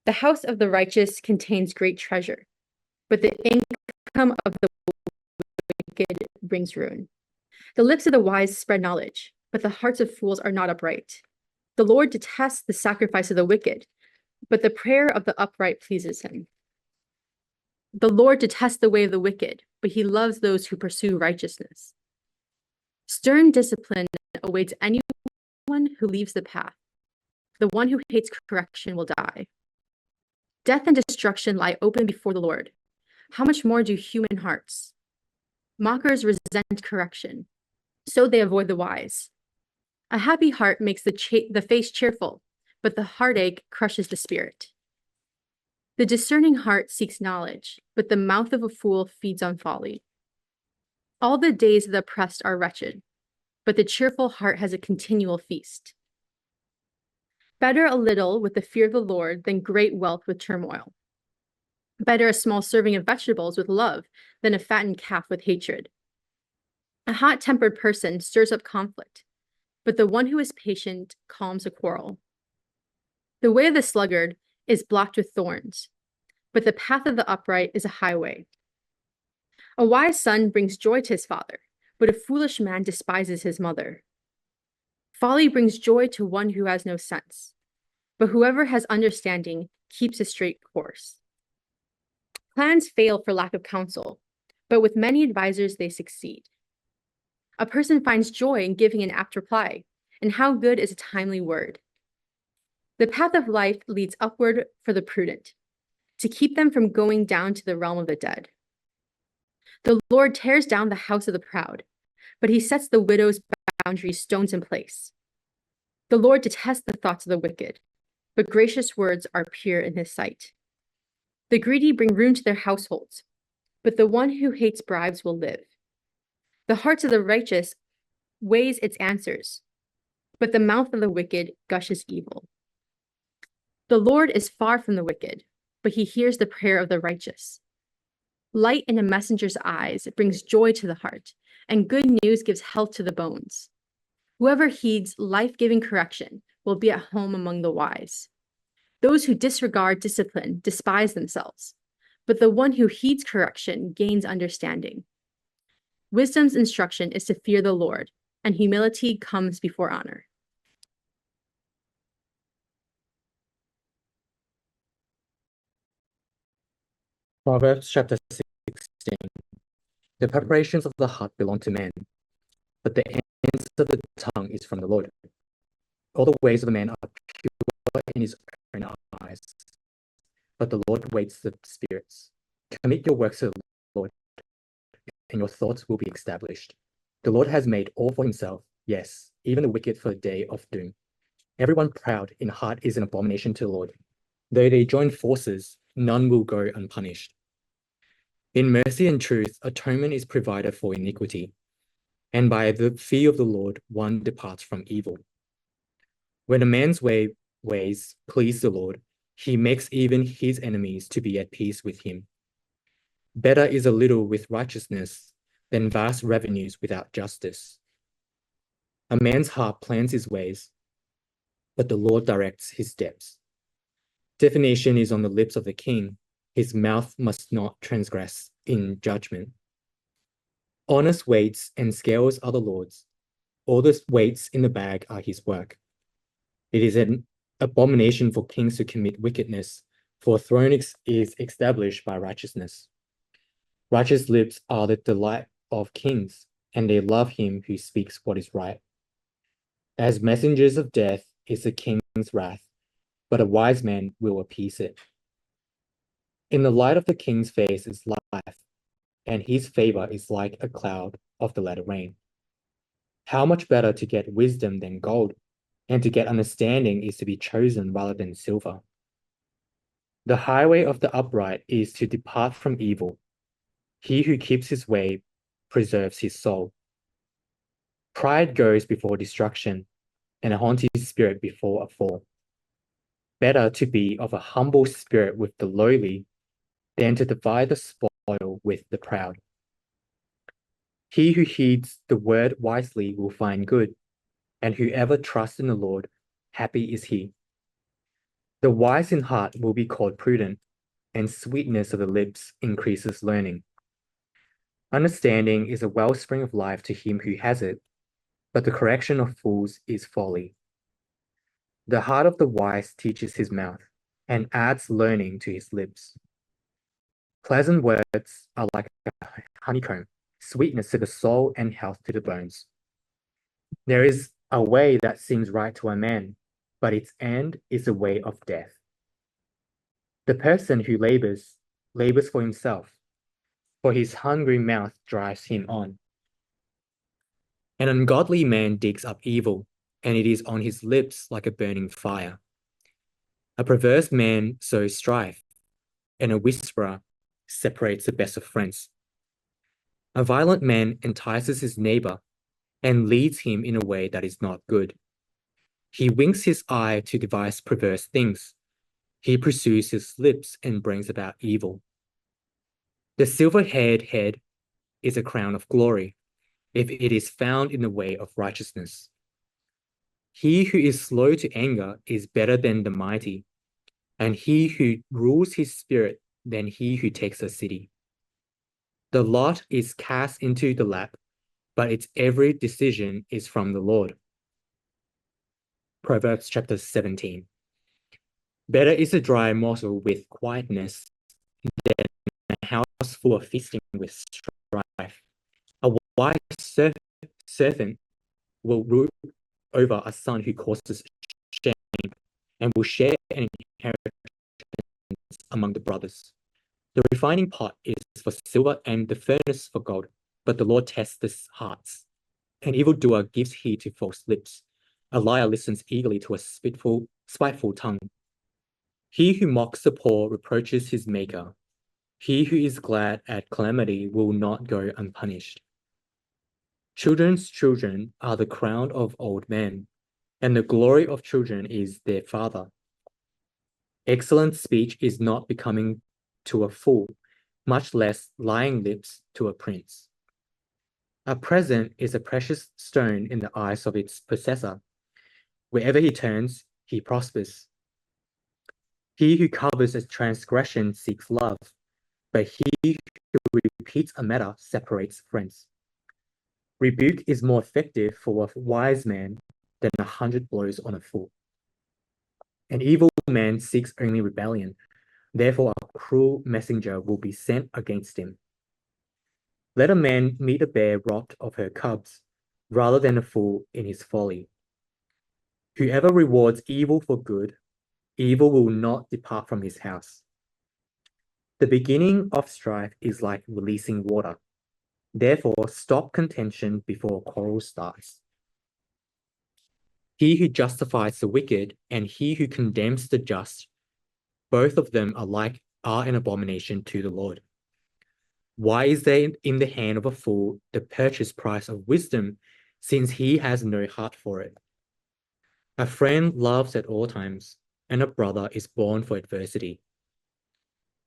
The house of the righteous contains great treasure, but the income of the wicked brings ruin. The lips of the wise spread knowledge, but the hearts of fools are not upright. The Lord detests the sacrifice of the wicked, but the prayer of the upright pleases him. The Lord detests the way of the wicked, but he loves those who pursue righteousness. Stern discipline awaits anyone who leaves the path. The one who hates correction will die. Death and destruction lie open before the Lord. How much more do human hearts? Mockers resent correction, so they avoid the wise. A happy heart makes the face cheerful, but the heartache crushes the spirit. The discerning heart seeks knowledge, but the mouth of a fool feeds on folly. All the days of the oppressed are wretched, but the cheerful heart has a continual feast. Better a little with the fear of the Lord than great wealth with turmoil. Better a small serving of vegetables with love than a fattened calf with hatred. A hot-tempered person stirs up conflict, but the one who is patient calms a quarrel. The way of the sluggard is blocked with thorns, but the path of the upright is a highway. A wise son brings joy to his father, but a foolish man despises his mother. Folly brings joy to one who has no sense, but whoever has understanding keeps a straight course. Plans fail for lack of counsel, but with many advisors they succeed. A person finds joy in giving an apt reply, and how good is a timely word. The path of life leads upward for the prudent, to keep them from going down to the realm of the dead. The Lord tears down the house of the proud, but he sets the widow's boundary stones in place. The Lord detests the thoughts of the wicked, but gracious words are pure in his sight. The greedy bring ruin to their households, but the one who hates bribes will live. The heart of the righteous weighs its answers, but the mouth of the wicked gushes evil. The Lord is far from the wicked, but he hears the prayer of the righteous. Light in a messenger's eyes brings joy to the heart, and good news gives health to the bones. Whoever heeds life-giving correction will be at home among the wise. Those who disregard discipline despise themselves, but the one who heeds correction gains understanding. Wisdom's instruction is to fear the Lord, and humility comes before honor. Proverbs chapter 16. The preparations of the heart belong to man, but the ends of the tongue is from the Lord. All the ways of a man are pure in his own eyes, but the Lord weighs the spirits. Commit your works to the Lord, and your thoughts will be established. The Lord has made all for himself, yes, even the wicked for the day of doom. Everyone proud in heart is an abomination to the Lord. Though they join forces, none will go unpunished. In mercy and truth, atonement is provided for iniquity, and by the fear of the Lord, one departs from evil. When a man's ways please the Lord, he makes even his enemies to be at peace with him. Better is a little with righteousness than vast revenues without justice. A man's heart plans his ways, but the Lord directs his steps. Divination is on the lips of the king. His mouth must not transgress in judgment. Honest weights and scales are the Lord's. All the weights in the bag are his work. It is an abomination for kings to commit wickedness, for a throne is established by righteousness. Righteous lips are the delight of kings, and they love him who speaks what is right. As messengers of death is the king's wrath, but a wise man will appease it. In the light of the king's face is life, and his favor is like a cloud of the latter rain. How much better to get wisdom than gold, and to get understanding is to be chosen rather than silver. The highway of the upright is to depart from evil. He who keeps his way preserves his soul. Pride goes before destruction, and a haughty spirit before a fall. Better to be of a humble spirit with the lowly than to divide the spoil with the proud. He who heeds the word wisely will find good, and whoever trusts in the Lord, happy is he. The wise in heart will be called prudent, and sweetness of the lips increases learning. Understanding is a wellspring of life to him who has it, but the correction of fools is folly. The heart of the wise teaches his mouth, and adds learning to his lips. Pleasant words are like a honeycomb, sweetness to the soul and health to the bones. There is a way that seems right to a man, but its end is the way of death. The person who labors for himself, for his hungry mouth drives him on. An ungodly man digs up evil, and it is on his lips like a burning fire. A perverse man sows strife, and a whisperer separates the best of friends. A violent man entices his neighbor, and leads him in a way that is not good. He winks his eye to devise perverse things. He pursues his lips and brings about evil. The silver-haired head is a crown of glory, if it is found in the way of righteousness. He who is slow to anger is better than the mighty, and he who rules his spirit than he who takes a city. The lot is cast into the lap, but its every decision is from the Lord. Proverbs chapter 17. Better is a dry morsel with quietness than a house full of feasting with strife. A wise servant will rule over a son who causes shame, and will share an inheritance among the brothers. The refining pot is for silver and the furnace for gold, but the Lord tests the hearts. An evildoer gives heed to false lips. A liar listens eagerly to a spiteful tongue. He who mocks the poor reproaches his maker. He who is glad at calamity will not go unpunished. Children's children are the crown of old men, and the glory of children is their father. Excellent speech is not becoming to a fool, much less lying lips to a prince. A present is a precious stone in the eyes of its possessor. Wherever he turns, he prospers. He who covers a transgression seeks love, but he who repeats a matter separates friends. Rebuke is more effective for a wise man than 100 blows on a fool. An evil man seeks only rebellion, therefore a cruel messenger will be sent against him. Let a man meet a bear robbed of her cubs, rather than a fool in his folly. Whoever rewards evil for good, evil will not depart from his house. The beginning of strife is like releasing water. Therefore, stop contention before a quarrel starts. He who justifies the wicked and he who condemns the just, both of them alike are an abomination to the Lord. Why is there in the hand of a fool the purchase price of wisdom, since he has no heart for it? A friend loves at all times, and a brother is born for adversity.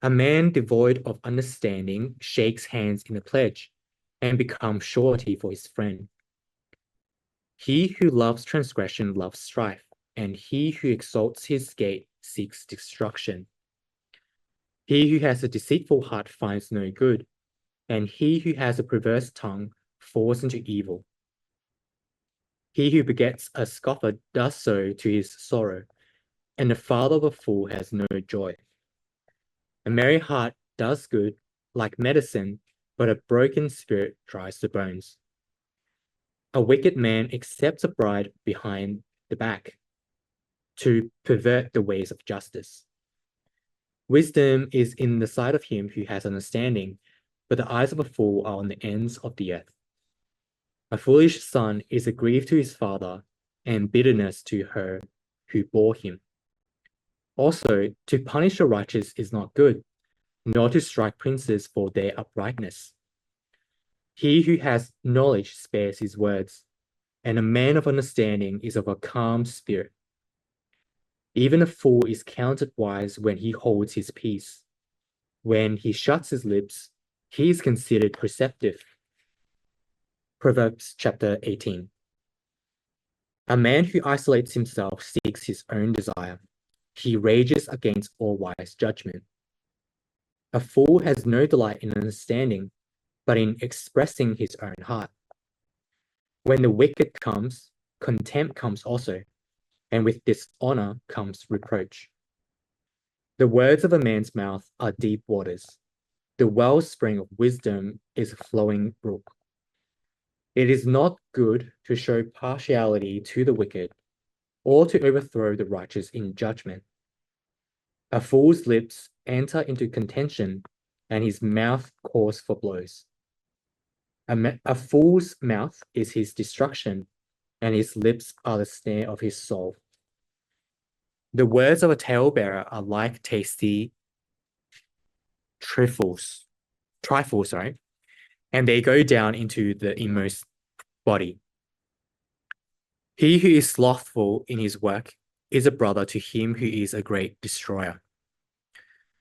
A man devoid of understanding shakes hands in a pledge and becomes surety for his friend. He who loves transgression loves strife, and he who exalts his gate seeks destruction. He who has a deceitful heart finds no good, and he who has a perverse tongue falls into evil. He who begets a scoffer does so to his sorrow, and the father of a fool has no joy. A merry heart does good, like medicine, but a broken spirit dries the bones. A wicked man accepts a bribe behind the back to pervert the ways of justice. Wisdom is in the sight of him who has understanding, but the eyes of a fool are on the ends of the earth. A foolish son is a grief to his father, and bitterness to her who bore him. Also, to punish the righteous is not good, nor to strike princes for their uprightness. He who has knowledge spares his words, and a man of understanding is of a calm spirit. Even a fool is counted wise when he holds his peace. When he shuts his lips, he is considered perceptive. Proverbs chapter 18. A man who isolates himself seeks his own desire. He rages against all wise judgment. A fool has no delight in understanding, but in expressing his own heart. When the wicked comes, contempt comes also, and with dishonor comes reproach. The words of a man's mouth are deep waters. The wellspring of wisdom is a flowing brook. It is not good to show partiality to the wicked, or to overthrow the righteous in judgment. A fool's lips enter into contention, and his mouth calls for blows. A fool's mouth is his destruction, and his lips are the snare of his soul. The words of a talebearer are like tasty trifles, and they go down into the inmost body. He who is slothful in his work is a brother to him who is a great destroyer.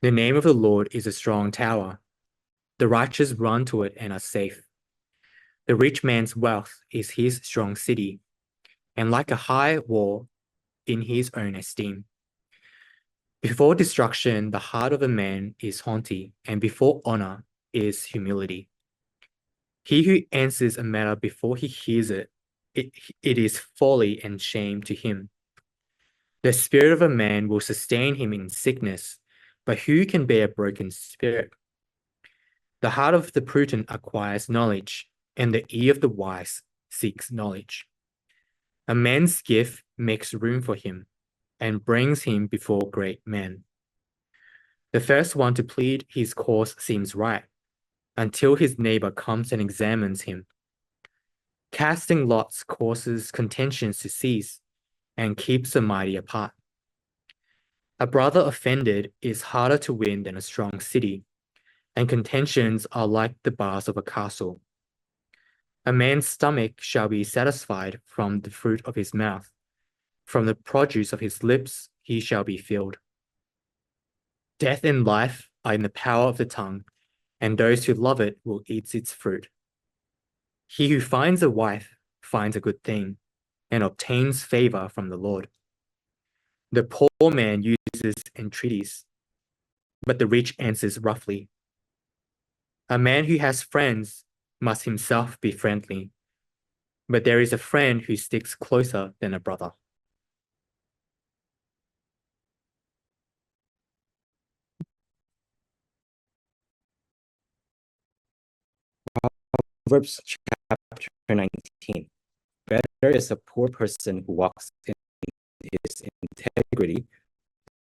The name of the Lord is a strong tower. The righteous run to it and are safe. The rich man's wealth is his strong city, and like a high wall in his own esteem. Before destruction, the heart of a man is haughty, and before honor is humility. He who answers a matter before he hears it, it is folly and shame to him. The spirit of a man will sustain him in sickness, but who can bear a broken spirit? The heart of the prudent acquires knowledge, and the ear of the wise seeks knowledge. A man's gift makes room for him and brings him before great men. The first one to plead his cause seems right, until his neighbor comes and examines him. Casting lots causes contentions to cease and keeps the mighty apart. A brother offended is harder to win than a strong city, and contentions are like the bars of a castle. A man's stomach shall be satisfied from the fruit of his mouth. From the produce of his lips he shall be filled. Death and life are in the power of the tongue, and those who love it will eat its fruit. He who finds a wife finds a good thing, and obtains favor from the Lord. The poor man uses entreaties, but the rich answers roughly. A man who has friends must himself be friendly, but there is a friend who sticks closer than a brother. Proverbs chapter 19. Better is a poor person who walks in his integrity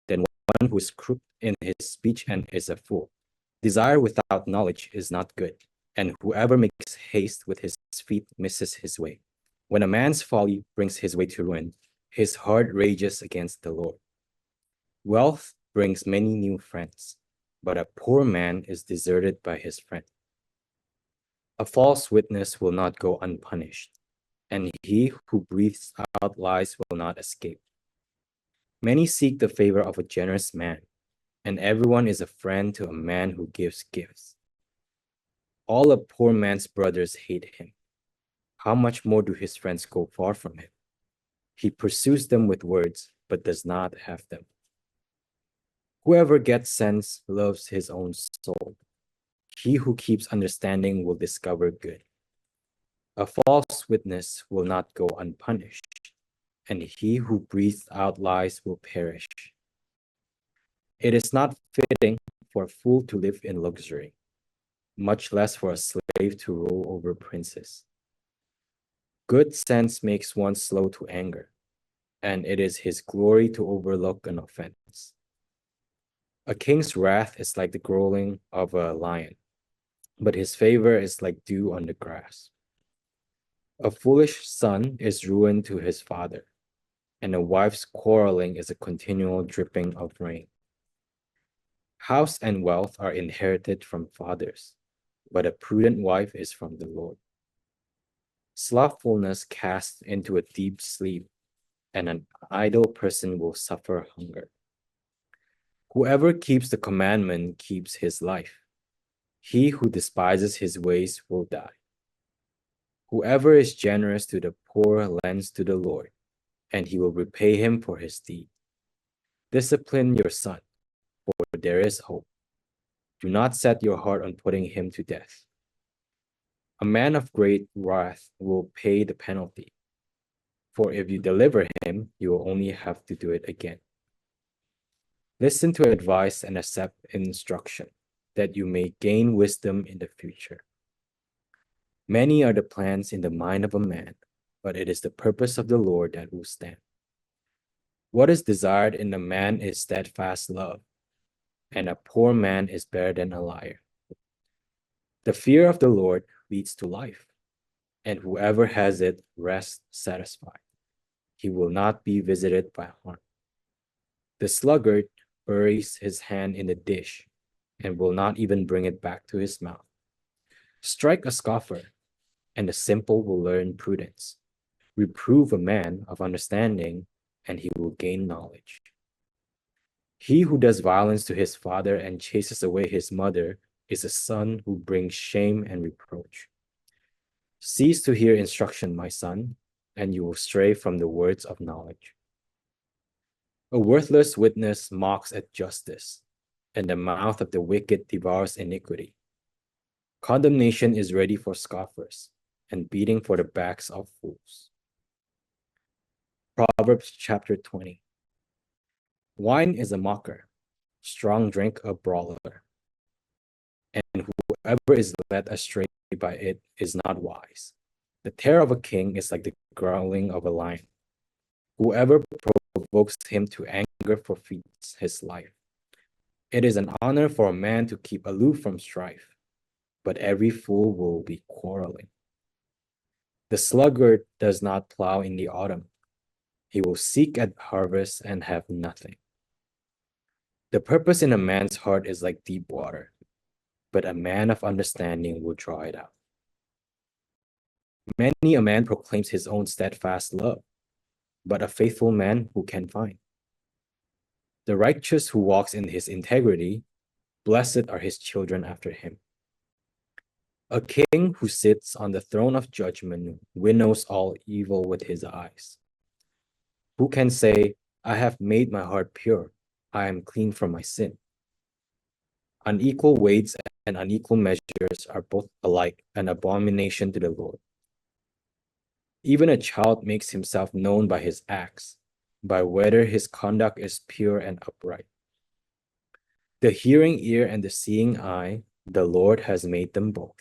than one who is crooked in his speech and is a fool. Desire without knowledge is not good, and whoever makes haste with his feet misses his way. When a man's folly brings his way to ruin, his heart rages against the Lord. Wealth brings many new friends, but a poor man is deserted by his friend. A false witness will not go unpunished, and he who breathes out lies will not escape. Many seek the favor of a generous man, and everyone is a friend to a man who gives gifts. All a poor man's brothers hate him. How much more do his friends go far from him? He pursues them with words, but does not have them. Whoever gets sense loves his own soul. He who keeps understanding will discover good. A false witness will not go unpunished, and he who breathes out lies will perish. It is not fitting for a fool to live in luxury, much less for a slave to rule over princes. Good sense makes one slow to anger, and it is his glory to overlook an offense. A king's wrath is like the growling of a lion, but his favor is like dew on the grass. A foolish son is ruin to his father, and a wife's quarreling is a continual dripping of rain. House and wealth are inherited from fathers, but a prudent wife is from the Lord. Slothfulness casts into a deep sleep, and an idle person will suffer hunger. Whoever keeps the commandment keeps his life. He who despises his ways will die. Whoever is generous to the poor lends to the Lord, and he will repay him for his deed. Discipline your son, for there is hope. Do not set your heart on putting him to death. A man of great wrath will pay the penalty, for if you deliver him, you will only have to do it again. Listen to advice and accept instruction, that you may gain wisdom in the future. Many are the plans in the mind of a man, but it is the purpose of the Lord that will stand. What is desired in a man is steadfast love, and a poor man is better than a liar. The fear of the Lord leads to life, and whoever has it rests satisfied. He will not be visited by harm. The sluggard buries his hand in the dish and will not even bring it back to his mouth. Strike a scoffer, and the simple will learn prudence. Reprove a man of understanding, and he will gain knowledge. He who does violence to his father and chases away his mother is a son who brings shame and reproach. Cease to hear instruction, my son, and you will stray from the words of knowledge. A worthless witness mocks at justice, and the mouth of the wicked devours iniquity. Condemnation is ready for scoffers, and beating for the backs of fools. Proverbs chapter 20. Wine is a mocker, strong drink a brawler, and whoever is led astray by it is not wise. The terror of a king is like the growling of a lion. Whoever provokes him to anger forfeits his life. It is an honor for a man to keep aloof from strife, but every fool will be quarreling. The sluggard does not plow in the autumn. He will seek at harvest and have nothing. The purpose in a man's heart is like deep water, but a man of understanding will draw it out. Many a man proclaims his own steadfast love, but a faithful man who can find? The righteous who walks in his integrity, blessed are his children after him. A king who sits on the throne of judgment winnows all evil with his eyes. Who can say, I have made my heart pure, I am clean from my sin? Unequal weights and unequal measures are both alike an abomination to the Lord. Even a child makes himself known by his acts, by whether his conduct is pure and upright. The hearing ear and the seeing eye, the Lord has made them both.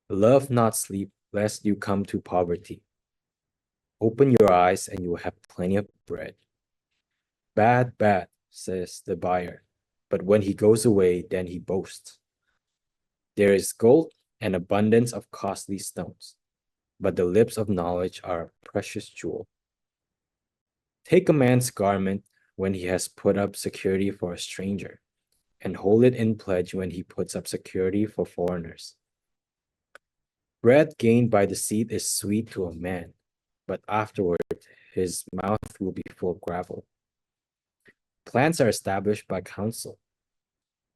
Love not sleep, lest you come to poverty. Open your eyes, and you will have plenty of bread. Bad, bad, says the buyer, but when he goes away, then he boasts. There is gold and abundance of costly stones, but the lips of knowledge are a precious jewel. Take a man's garment when he has put up security for a stranger, and hold it in pledge when he puts up security for foreigners. Bread gained by deceit is sweet to a man, but afterward his mouth will be full of gravel. Plans are established by counsel,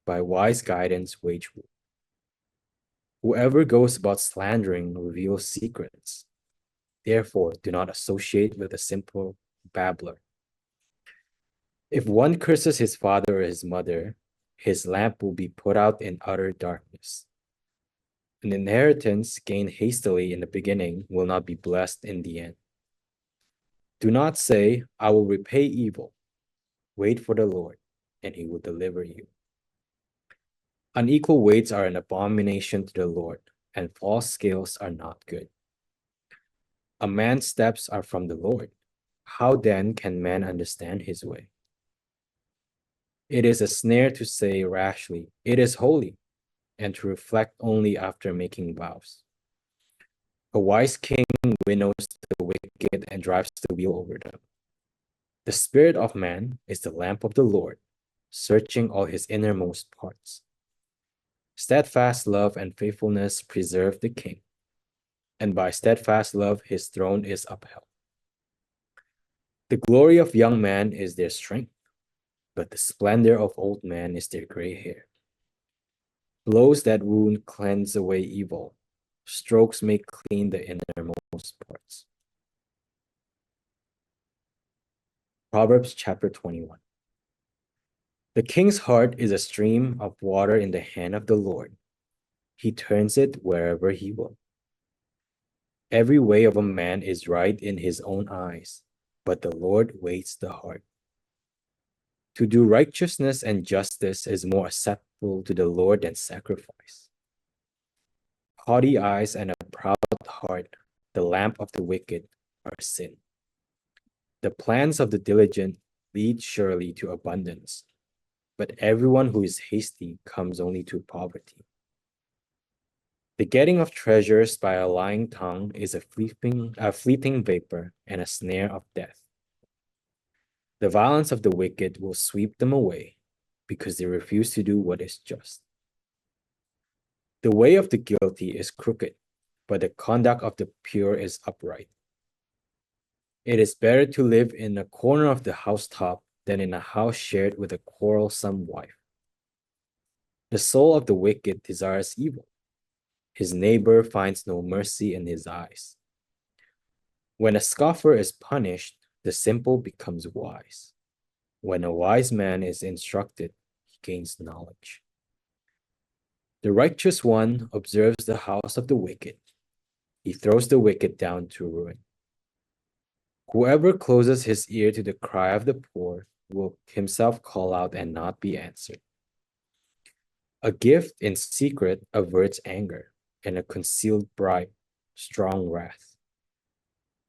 by wise guidance wage war. Whoever goes about slandering reveals secrets. Therefore, do not associate with a simple babbler. If one curses his father or his mother, his lamp will be put out in utter darkness. An inheritance gained hastily in the beginning will not be blessed in the end. Do not say, I will repay evil. Wait for the Lord, and he will deliver you. Unequal weights are an abomination to the Lord, and false scales are not good. A man's steps are from the Lord. How then can man understand his way? It is a snare to say rashly, it is holy, and to reflect only after making vows. A wise king winnows the wicked and drives the wheel over them. The spirit of man is the lamp of the Lord, searching all his innermost parts. Steadfast love and faithfulness preserve the king, and by steadfast love his throne is upheld. The glory of young men is their strength, but the splendor of old men is their gray hair. Blows that wound cleanse away evil. Strokes make clean the innermost parts. Proverbs chapter 21. The king's heart is a stream of water in the hand of the Lord. He turns it wherever he will. Every way of a man is right in his own eyes, but the Lord weighs the heart. To do righteousness and justice is more acceptable to the Lord than sacrifice. Haughty eyes and a proud heart, the lamp of the wicked, are sin. The plans of the diligent lead surely to abundance, but everyone who is hasty comes only to poverty. The getting of treasures by a lying tongue is a fleeting vapor and a snare of death. The violence of the wicked will sweep them away, because they refuse to do what is just. The way of the guilty is crooked, but the conduct of the pure is upright. It is better to live in a corner of the housetop than in a house shared with a quarrelsome wife. The soul of the wicked desires evil. His neighbor finds no mercy in his eyes. When a scoffer is punished, the simple becomes wise. When a wise man is instructed, he gains knowledge. The righteous one observes the house of the wicked. He throws the wicked down to ruin. Whoever closes his ear to the cry of the poor will himself call out and not be answered. A gift in secret averts anger, and a concealed bribe, strong wrath.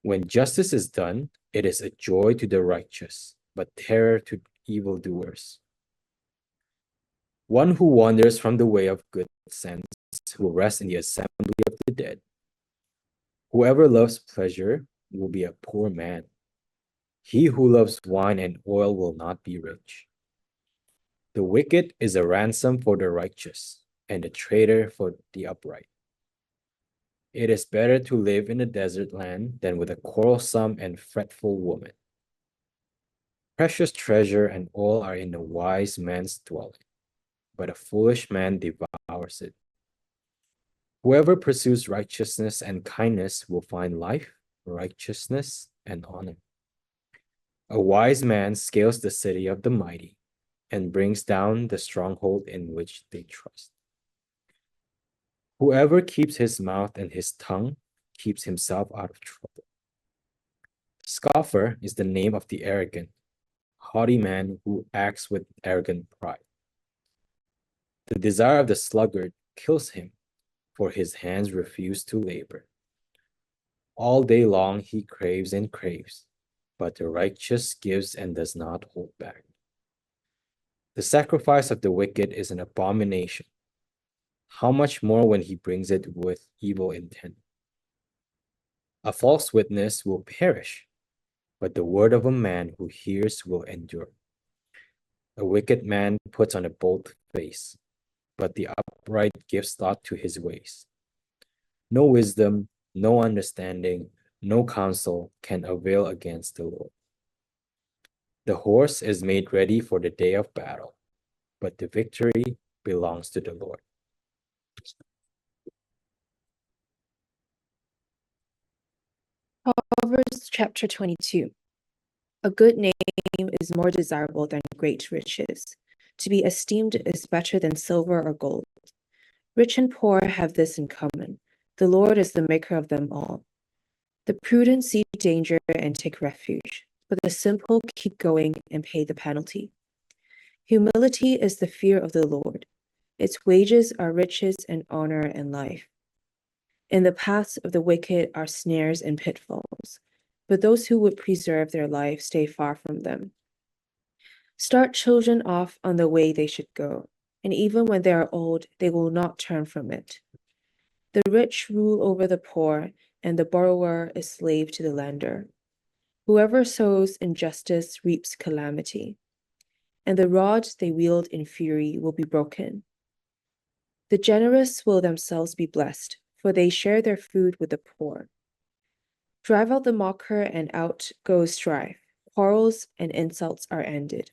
When justice is done, it is a joy to the righteous, but terror to evildoers. One who wanders from the way of good sense will rest in the assembly of the dead. Whoever loves pleasure will be a poor man. He who loves wine and oil will not be rich. The wicked is a ransom for the righteous, and a traitor for the upright. It is better to live in a desert land than with a quarrelsome and fretful woman. Precious treasure and oil are in a wise man's dwelling, but a foolish man devours it. Whoever pursues righteousness and kindness will find life, righteousness, and honor. A wise man scales the city of the mighty and brings down the stronghold in which they trust. Whoever keeps his mouth and his tongue keeps himself out of trouble. Scoffer is the name of the arrogant, haughty man who acts with arrogant pride. The desire of the sluggard kills him, for his hands refuse to labor. All day long he craves and craves, but the righteous gives and does not hold back. The sacrifice of the wicked is an abomination. How much more when he brings it with evil intent? A false witness will perish, but the word of a man who hears will endure. A wicked man puts on a bold face, but the upright gives thought to his ways. No wisdom, no understanding, no counsel can avail against the Lord. The horse is made ready for the day of battle, but the victory belongs to the Lord. Proverbs chapter 22. A good name is more desirable than great riches. To be esteemed is better than silver or gold. Rich and poor have this in common. The Lord is the maker of them all. The prudent see danger and take refuge, but the simple keep going and pay the penalty. Humility is the fear of the Lord. Its wages are riches and honor and life. In the paths of the wicked are snares and pitfalls, but those who would preserve their life stay far from them. Start children off on the way they should go, and even when they are old, they will not turn from it. The rich rule over the poor, and the borrower is slave to the lender. Whoever sows injustice reaps calamity, and the rod they wield in fury will be broken. The generous will themselves be blessed, for they share their food with the poor. Drive out the mocker, and out goes strife. Quarrels and insults are ended.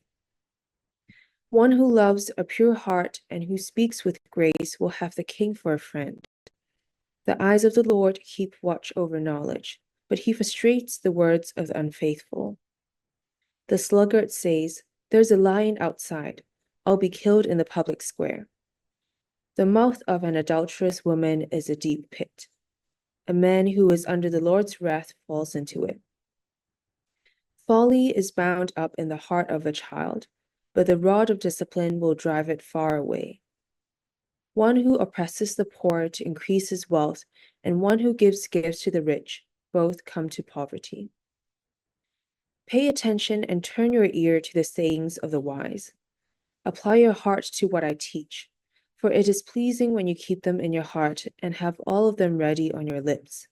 One who loves a pure heart and who speaks with grace will have the king for a friend. The eyes of the Lord keep watch over knowledge, but he frustrates the words of the unfaithful. The sluggard says, "There's a lion outside. I'll be killed in the public square." The mouth of an adulterous woman is a deep pit. A man who is under the Lord's wrath falls into it. Folly is bound up in the heart of a child, but the rod of discipline will drive it far away. One who oppresses the poor to increase his wealth, and one who gives gifts to the rich, both come to poverty. Pay attention and turn your ear to the sayings of the wise. Apply your heart to what I teach, for it is pleasing when you keep them in your heart and have all of them ready on your lips,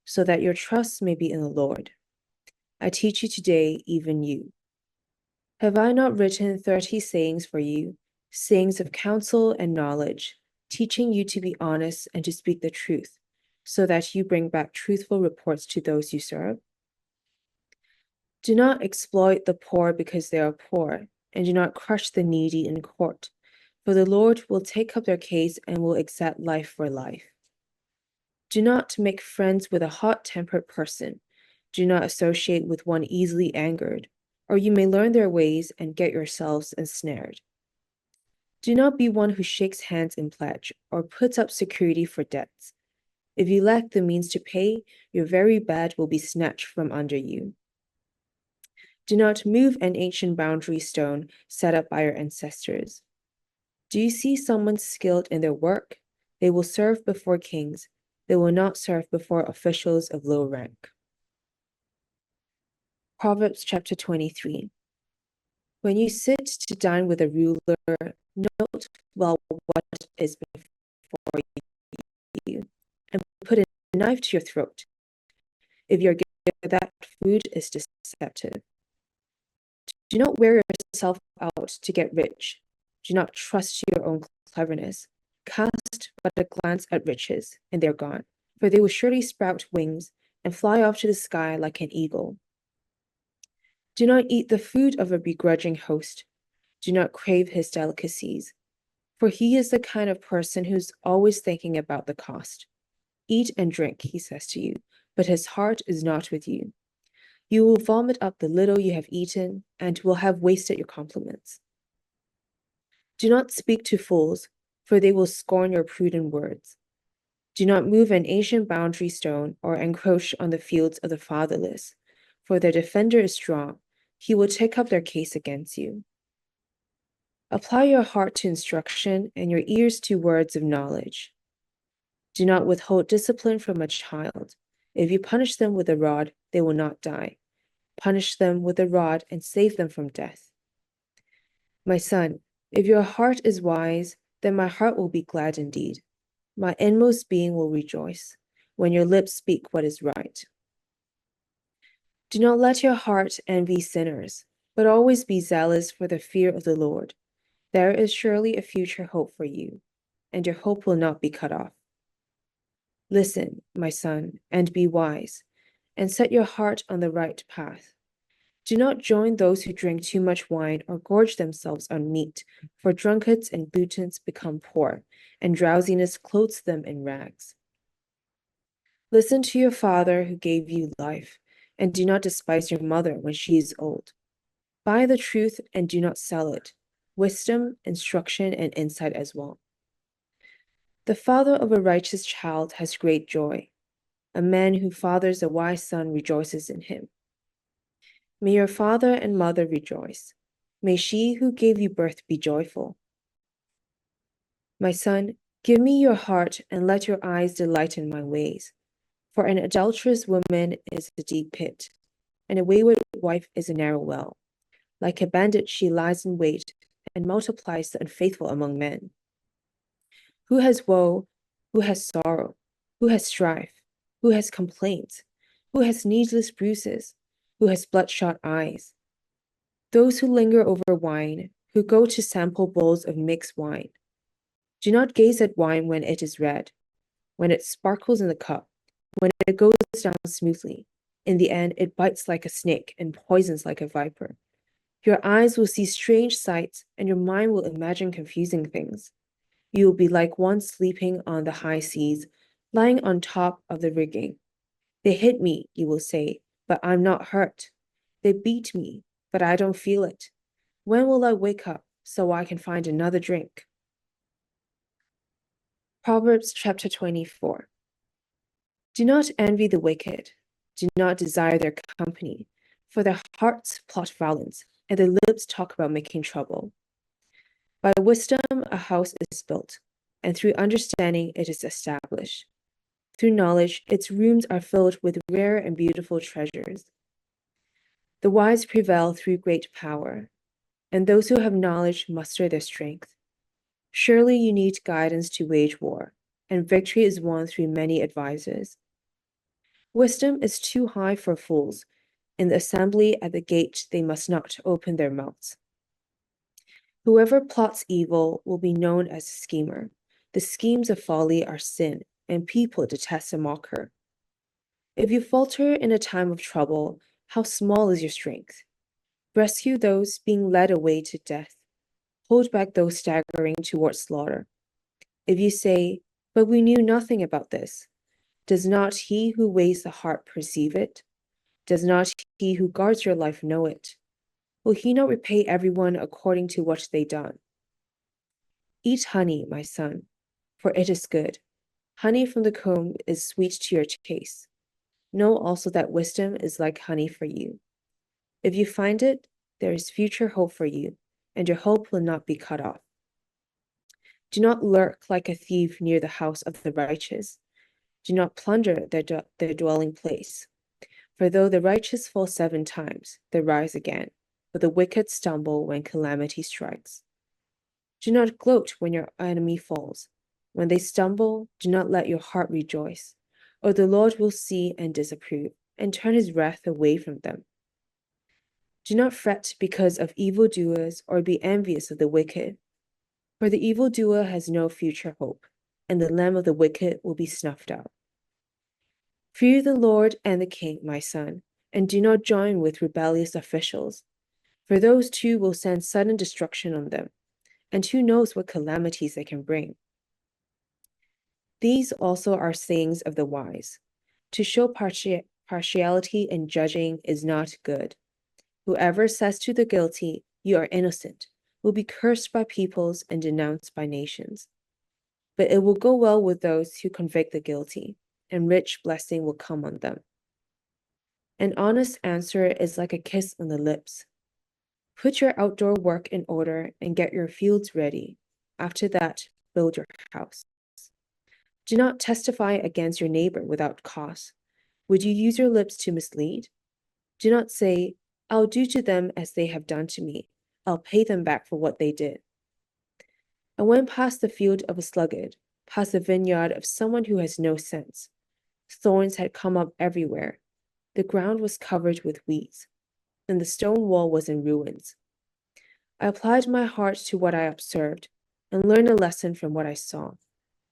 so that your trust may be in the Lord. I teach you today, even you. Have I not written 30 sayings for you, sayings of counsel and knowledge, teaching you to be honest and to speak the truth, so that you bring back truthful reports to those you serve? Do not exploit the poor because they are poor, and do not crush the needy in court, for the Lord will take up their case and will exact life for life. Do not make friends with a hot-tempered person. Do not associate with one easily angered, or you may learn their ways and get yourselves ensnared. Do not be one who shakes hands in pledge, or puts up security for debts. If you lack the means to pay, your very bed will be snatched from under you. Do not move an ancient boundary stone set up by your ancestors. Do you see someone skilled in their work? They will serve before kings. They will not serve before officials of low rank. Proverbs chapter 23. When you sit to dine with a ruler, note well what is before you, and put a knife to your throat. If your gift that food is deceptive. Do not wear yourself out to get rich. Do not trust to your own cleverness. Cast but a glance at riches, and they're gone, for they will surely sprout wings and fly off to the sky like an eagle. Do not eat the food of a begrudging host. Do not crave his delicacies, for he is the kind of person who's always thinking about the cost. Eat and drink, he says to you, but his heart is not with you. You will vomit up the little you have eaten, and will have wasted your compliments. Do not speak to fools, for they will scorn your prudent words. Do not move an ancient boundary stone or encroach on the fields of the fatherless, for their defender is strong. He will take up their case against you. Apply your heart to instruction and your ears to words of knowledge. Do not withhold discipline from a child. If you punish them with a rod, they will not die. Punish them with a rod and save them from death. My son, if your heart is wise, then my heart will be glad indeed. My inmost being will rejoice when your lips speak what is right. Do not let your heart envy sinners, but always be zealous for the fear of the Lord. There is surely a future hope for you, and your hope will not be cut off. Listen, my son, and be wise, and set your heart on the right path. Do not join those who drink too much wine or gorge themselves on meat, for drunkards and gluttons become poor, and drowsiness clothes them in rags. Listen to your father who gave you life, and do not despise your mother when she is old. Buy the truth and do not sell it, wisdom, instruction, and insight as well. The father of a righteous child has great joy. A man who fathers a wise son rejoices in him. May your father and mother rejoice. May she who gave you birth be joyful. My son, give me your heart and let your eyes delight in my ways. For an adulterous woman is a deep pit, and a wayward wife is a narrow well. Like a bandit she lies in wait and multiplies the unfaithful among men. Who has woe? Who has sorrow? Who has strife? Who has complaints? Who has needless bruises? Who has bloodshot eyes? Those who linger over wine, who go to sample bowls of mixed wine. Do not gaze at wine when it is red, when it sparkles in the cup, when it goes down smoothly. In the end, it bites like a snake and poisons like a viper. Your eyes will see strange sights, and your mind will imagine confusing things. You will be like one sleeping on the high seas, lying on top of the rigging. They hit me, you will say, but I'm not hurt. They beat me, but I don't feel it. When will I wake up so I can find another drink? Proverbs chapter 24. Do not envy the wicked. Do not desire their company, for their hearts plot violence, and their lips talk about making trouble. By wisdom a house is built, and through understanding it is established. Through knowledge its rooms are filled with rare and beautiful treasures. The wise prevail through great power, and those who have knowledge muster their strength. Surely you need guidance to wage war, and victory is won through many advisers. Wisdom is too high for fools. In the assembly at the gate they must not open their mouths. Whoever plots evil will be known as a schemer. The schemes of folly are sin, and people detest a mocker. If you falter in a time of trouble, How small is your strength? Rescue those being led away to death. Hold back those staggering towards slaughter. If you say, "But we knew nothing about this," does not he who weighs the heart perceive it? Does not he who guards your life know it? Will he not repay everyone according to what they done? Eat honey, my son, for it is good. Honey from the comb is sweet to your taste. Know also that wisdom is like honey for you. If you find it, there is future hope for you, and your hope will not be cut off. Do not lurk like a thief near the house of the righteous. Do not plunder their dwelling place. For though the righteous fall 7 times, they rise again, but the wicked stumble when calamity strikes. Do not gloat when your enemy falls. When they stumble, do not let your heart rejoice, or the Lord will see and disapprove, and turn his wrath away from them. Do not fret because of evildoers, or be envious of the wicked, for the evildoer has no future hope, and the lamp of the wicked will be snuffed out. Fear the Lord and the king, my son, and do not join with rebellious officials, for those two will send sudden destruction on them, and who knows what calamities they can bring. These also are sayings of the wise. To show partiality in judging is not good. Whoever says to the guilty, "You are innocent," will be cursed by peoples and denounced by nations. But it will go well with those who convict the guilty, and rich blessing will come on them. An honest answer is like a kiss on the lips. Put your outdoor work in order and get your fields ready. After that, build your house. Do not testify against your neighbor without cause. Would you use your lips to mislead? Do not say, "I'll do to them as they have done to me. I'll pay them back for what they did." I went past the field of a sluggard, past the vineyard of someone who has no sense. Thorns had come up everywhere. The ground was covered with weeds, and the stone wall was in ruins. I applied my heart to what I observed, and learned a lesson from what I saw.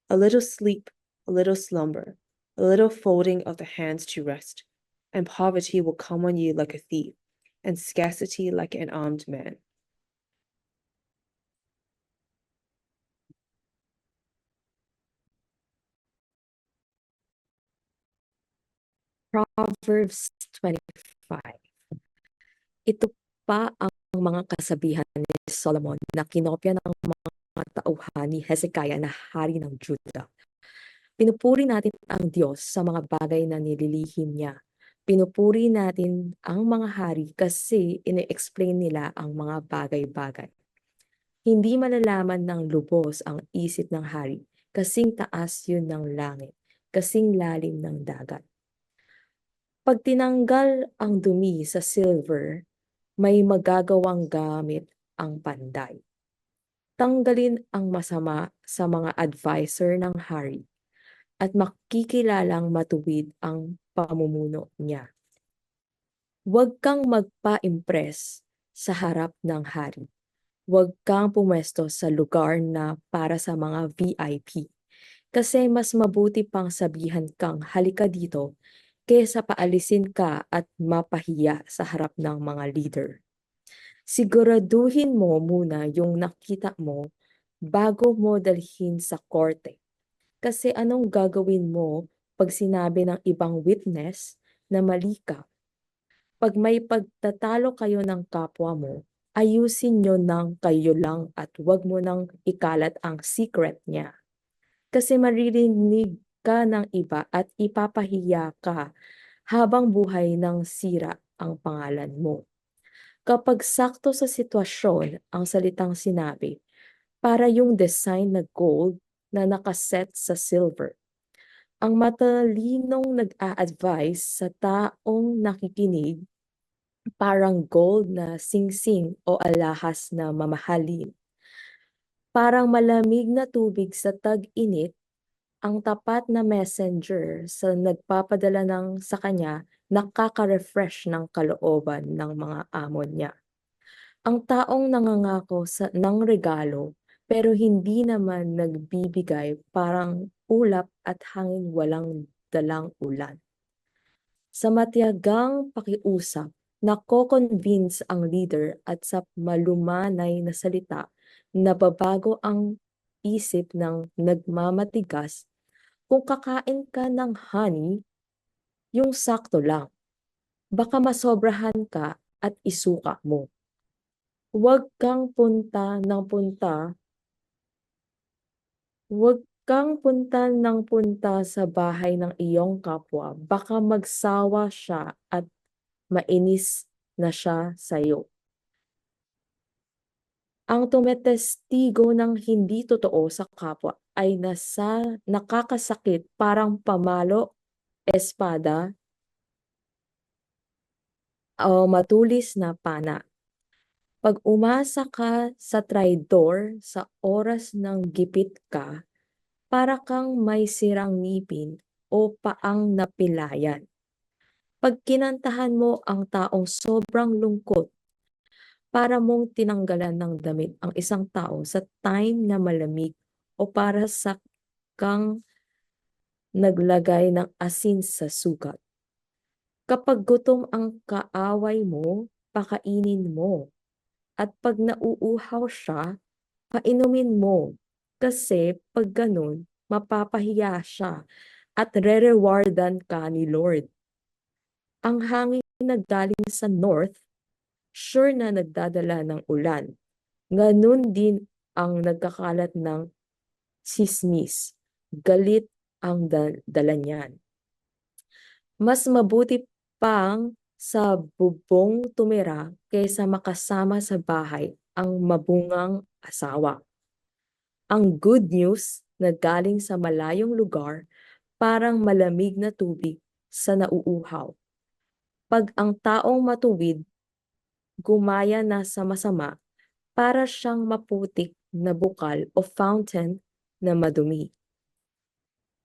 A little sleep, a little slumber, a little folding of the hands to rest, and poverty will come on you like a thief, and scarcity like an armed man. Proverbs 25. Ito pa ang mga kasabihan ni Solomon na kinopya ng mga tauhan ni Hezekiah na hari ng Juda. Pinupuri natin ang Diyos sa mga bagay na nililihim niya. Pinupuri natin ang mga hari kasi ine-explain nila ang mga bagay-bagay. Hindi malalaman ng lubos ang isip ng hari, kasing taas yun ng langit, kasing lalim ng dagat. Pag tinanggal ang dumi sa silver, may magagawang gamit ang panday. Tanggalin ang masama sa mga advisor ng hari at makikilalang matuwid ang pamumuno niya. Huwag kang magpa-impress sa harap ng hari. Huwag kang pumesto sa lugar na para sa mga VIP kasi mas mabuti pang sabihan kang halika dito kaysa paalisin ka at mapahiya sa harap ng mga leader. Siguraduhin mo muna yung nakita mo bago mo dalhin sa korte. Kasi anong gagawin mo pag sinabi ng ibang witness na mali ka? Pag may pagtatalo kayo ng kapwa mo, ayusin nyo ng kayo lang at huwag mo nang ikalat ang secret niya. Kasi maririnig ka ng iba at ipapahiya ka habang buhay ng sira ang pangalan mo. Kapag sakto sa sitwasyon ang salitang sinabi, para yung design na gold na nakaset sa silver. Ang matalinong nag-a-advise sa taong nakikinig, parang gold na singsing o alahas na mamahalin. Parang malamig na tubig sa tag-init, ang tapat na messenger sa nagpapadala sa kanya nakaka-refresh ng kalooban ng mga amo niya. Ang taong nangangako ng regalo pero hindi naman nagbibigay parang ulap at hangin walang dalang ulan. Sa matiyagang pakiusap, nako-convince ang leader at sa malumanay na salita, nababago ang isip ng nagmamatigas. Kung kakain ka ng honey, yung sakto lang. Baka masobrahan ka at isuka mo. Huwag kang punta sa bahay ng iyong kapwa. Baka magsawa siya at mainis na siya sa'yo. Ang tumetestigo ng hindi totoo sa kapwa ay nakakasakit, parang pamalo, espada, o matulis na pana. Pag umasa ka sa traidor sa oras ng gipit ka, para kang may sirang ngipin o paang napilayan. Pag kinantahan mo ang taong sobrang lungkot, para mong tinanggalan ng damit ang isang tao sa time na malamig, o para sa kang naglagay ng asin sa sugat. Kapag gutom ang kaaway mo, pakainin mo. At pag nauuhaw siya, painumin mo. Kasi pag ganun, mapapahiya siya at re-rewardan ka ni Lord. Ang hangin na galing sa north, sure na nagdadala ng ulan. Ganun din ang nagkakalat ng sismis. Galit ang dala niyan. Mas mabuti pang sa bubong tumira kaysa makasama sa bahay ang mabungang asawa. Ang good news na galing sa malayong lugar, parang malamig na tubig sa nauuhaw. Pag ang taong matuwid gumaya na sa masama, para siyang maputik na bukal o fountain na madumi.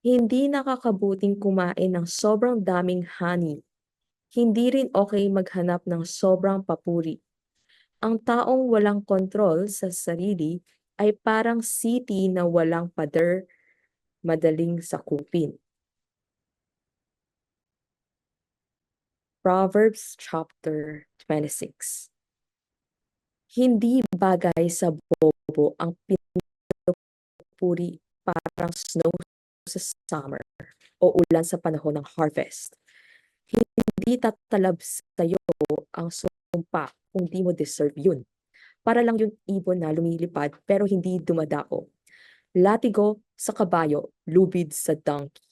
Hindi nakakabuting kumain ng sobrang daming honey. Hindi rin okay maghanap ng sobrang papuri. Ang taong walang kontrol sa sarili ay parang city na walang pader, madaling sakupin. Proverbs chapter 26. Hindi bagay sa bobo ang pinupuri, parang snow sa summer o ulan sa panahon ng harvest. Hindi tatalab sa'yo ang sumpa kung di mo deserve yun. Para lang yung ibon na lumilipad pero hindi dumadao. Latigo sa kabayo, lubid sa donkey.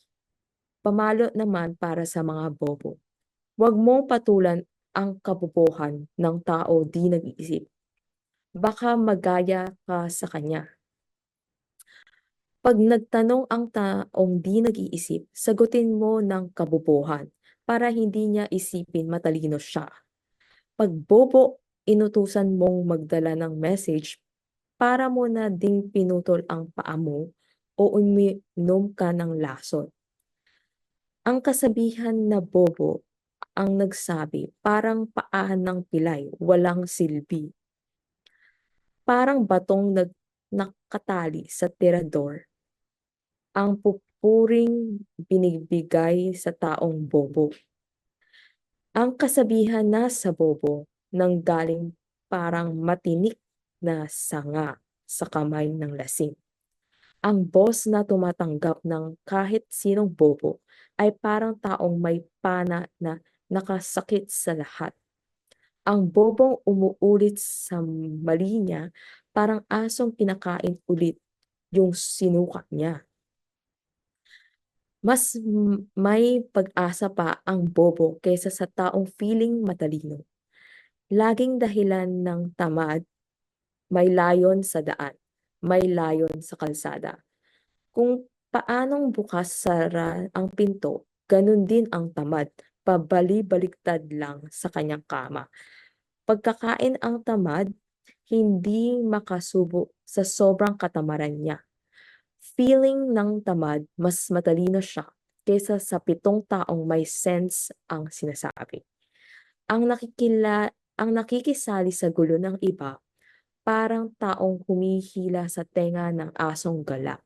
Pamalo naman para sa mga bobo. Huwag mong patulan ang kabobohan ng tao di nag-iisip. Baka magaya ka sa kanya. Pag nagtanong ang taong di nag-iisip, sagutin mo ng kabobohan para hindi niya isipin matalino siya. Pag bobo, inutusan mong magdala ng message, para mo na ding pinutol ang paa mo o uminom ka ng lason. Ang kasabihan na bobo ang nagsabi, parang paan ng pilay, walang silbi. Parang batong nakatali sa tirador, ang pupuring binibigay sa taong bobo. Ang kasabihan na sa bobo nanggaling parang matinik na sanga sa kamay ng lasing. Ang boss na tumatanggap ng kahit sinong bobo ay parang taong may pana na nakasakit sa lahat. Ang bobong umuulit sa mali niya, parang asong pinakain ulit yung sinuka niya. Mas may pag-asa pa ang bobo kaysa sa taong feeling matalino. Laging dahilan ng tamad, may layon sa daan, may layon sa kalsada. Kung paanong bukas sara ang pinto, ganun din ang tamad, pabali-baliktad lang sa kanyang kama. Pagkakain ang tamad, hindi makasubo sa sobrang katamaran niya. Feeling ng tamad, mas matalino siya kaysa sa 7 taong may sense ang sinasabi. Ang nakikisali sa gulo ng iba, parang taong humihila sa tenga ng asong gala.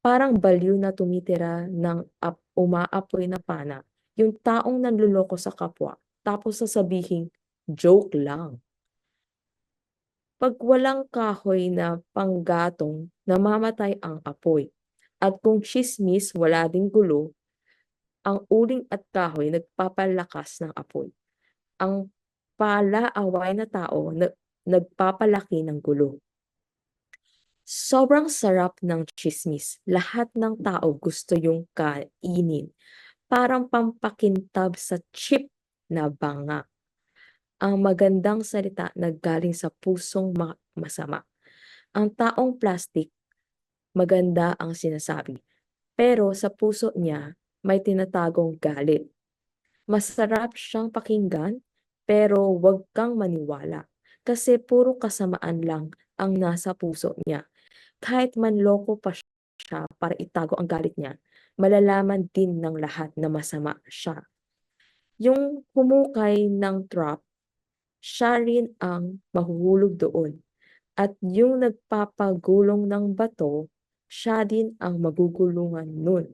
Parang baliw na tumitira ng umaapoy na pana Yung taong nanloloko sa kapwa, tapos sasabihin, joke lang. Pag walang kahoy na panggatong, namamatay ang apoy. At kung tsismis, wala ding gulo, ang uling at kahoy nagpapalakas ng apoy. Ang palaaway na tao nagpapalaki ng gulo. Sobrang sarap ng tsismis. Lahat ng tao gusto yung kainin. Parang pampakintab sa chip na banga. Ang magandang salita na galing sa pusong masama. Ang taong plastic, maganda ang sinasabi. Pero sa puso niya, may tinatagong galit. Masarap siyang pakinggan, pero wag kang maniwala. Kasi puro kasamaan lang ang nasa puso niya. Kahit manloko pa siya para itago ang galit niya, malalaman din ng lahat na masama siya. Yung humukay ng trap, siya rin ang mahuhulog doon. At yung nagpapagulong ng bato, siya din ang magugulungan nun.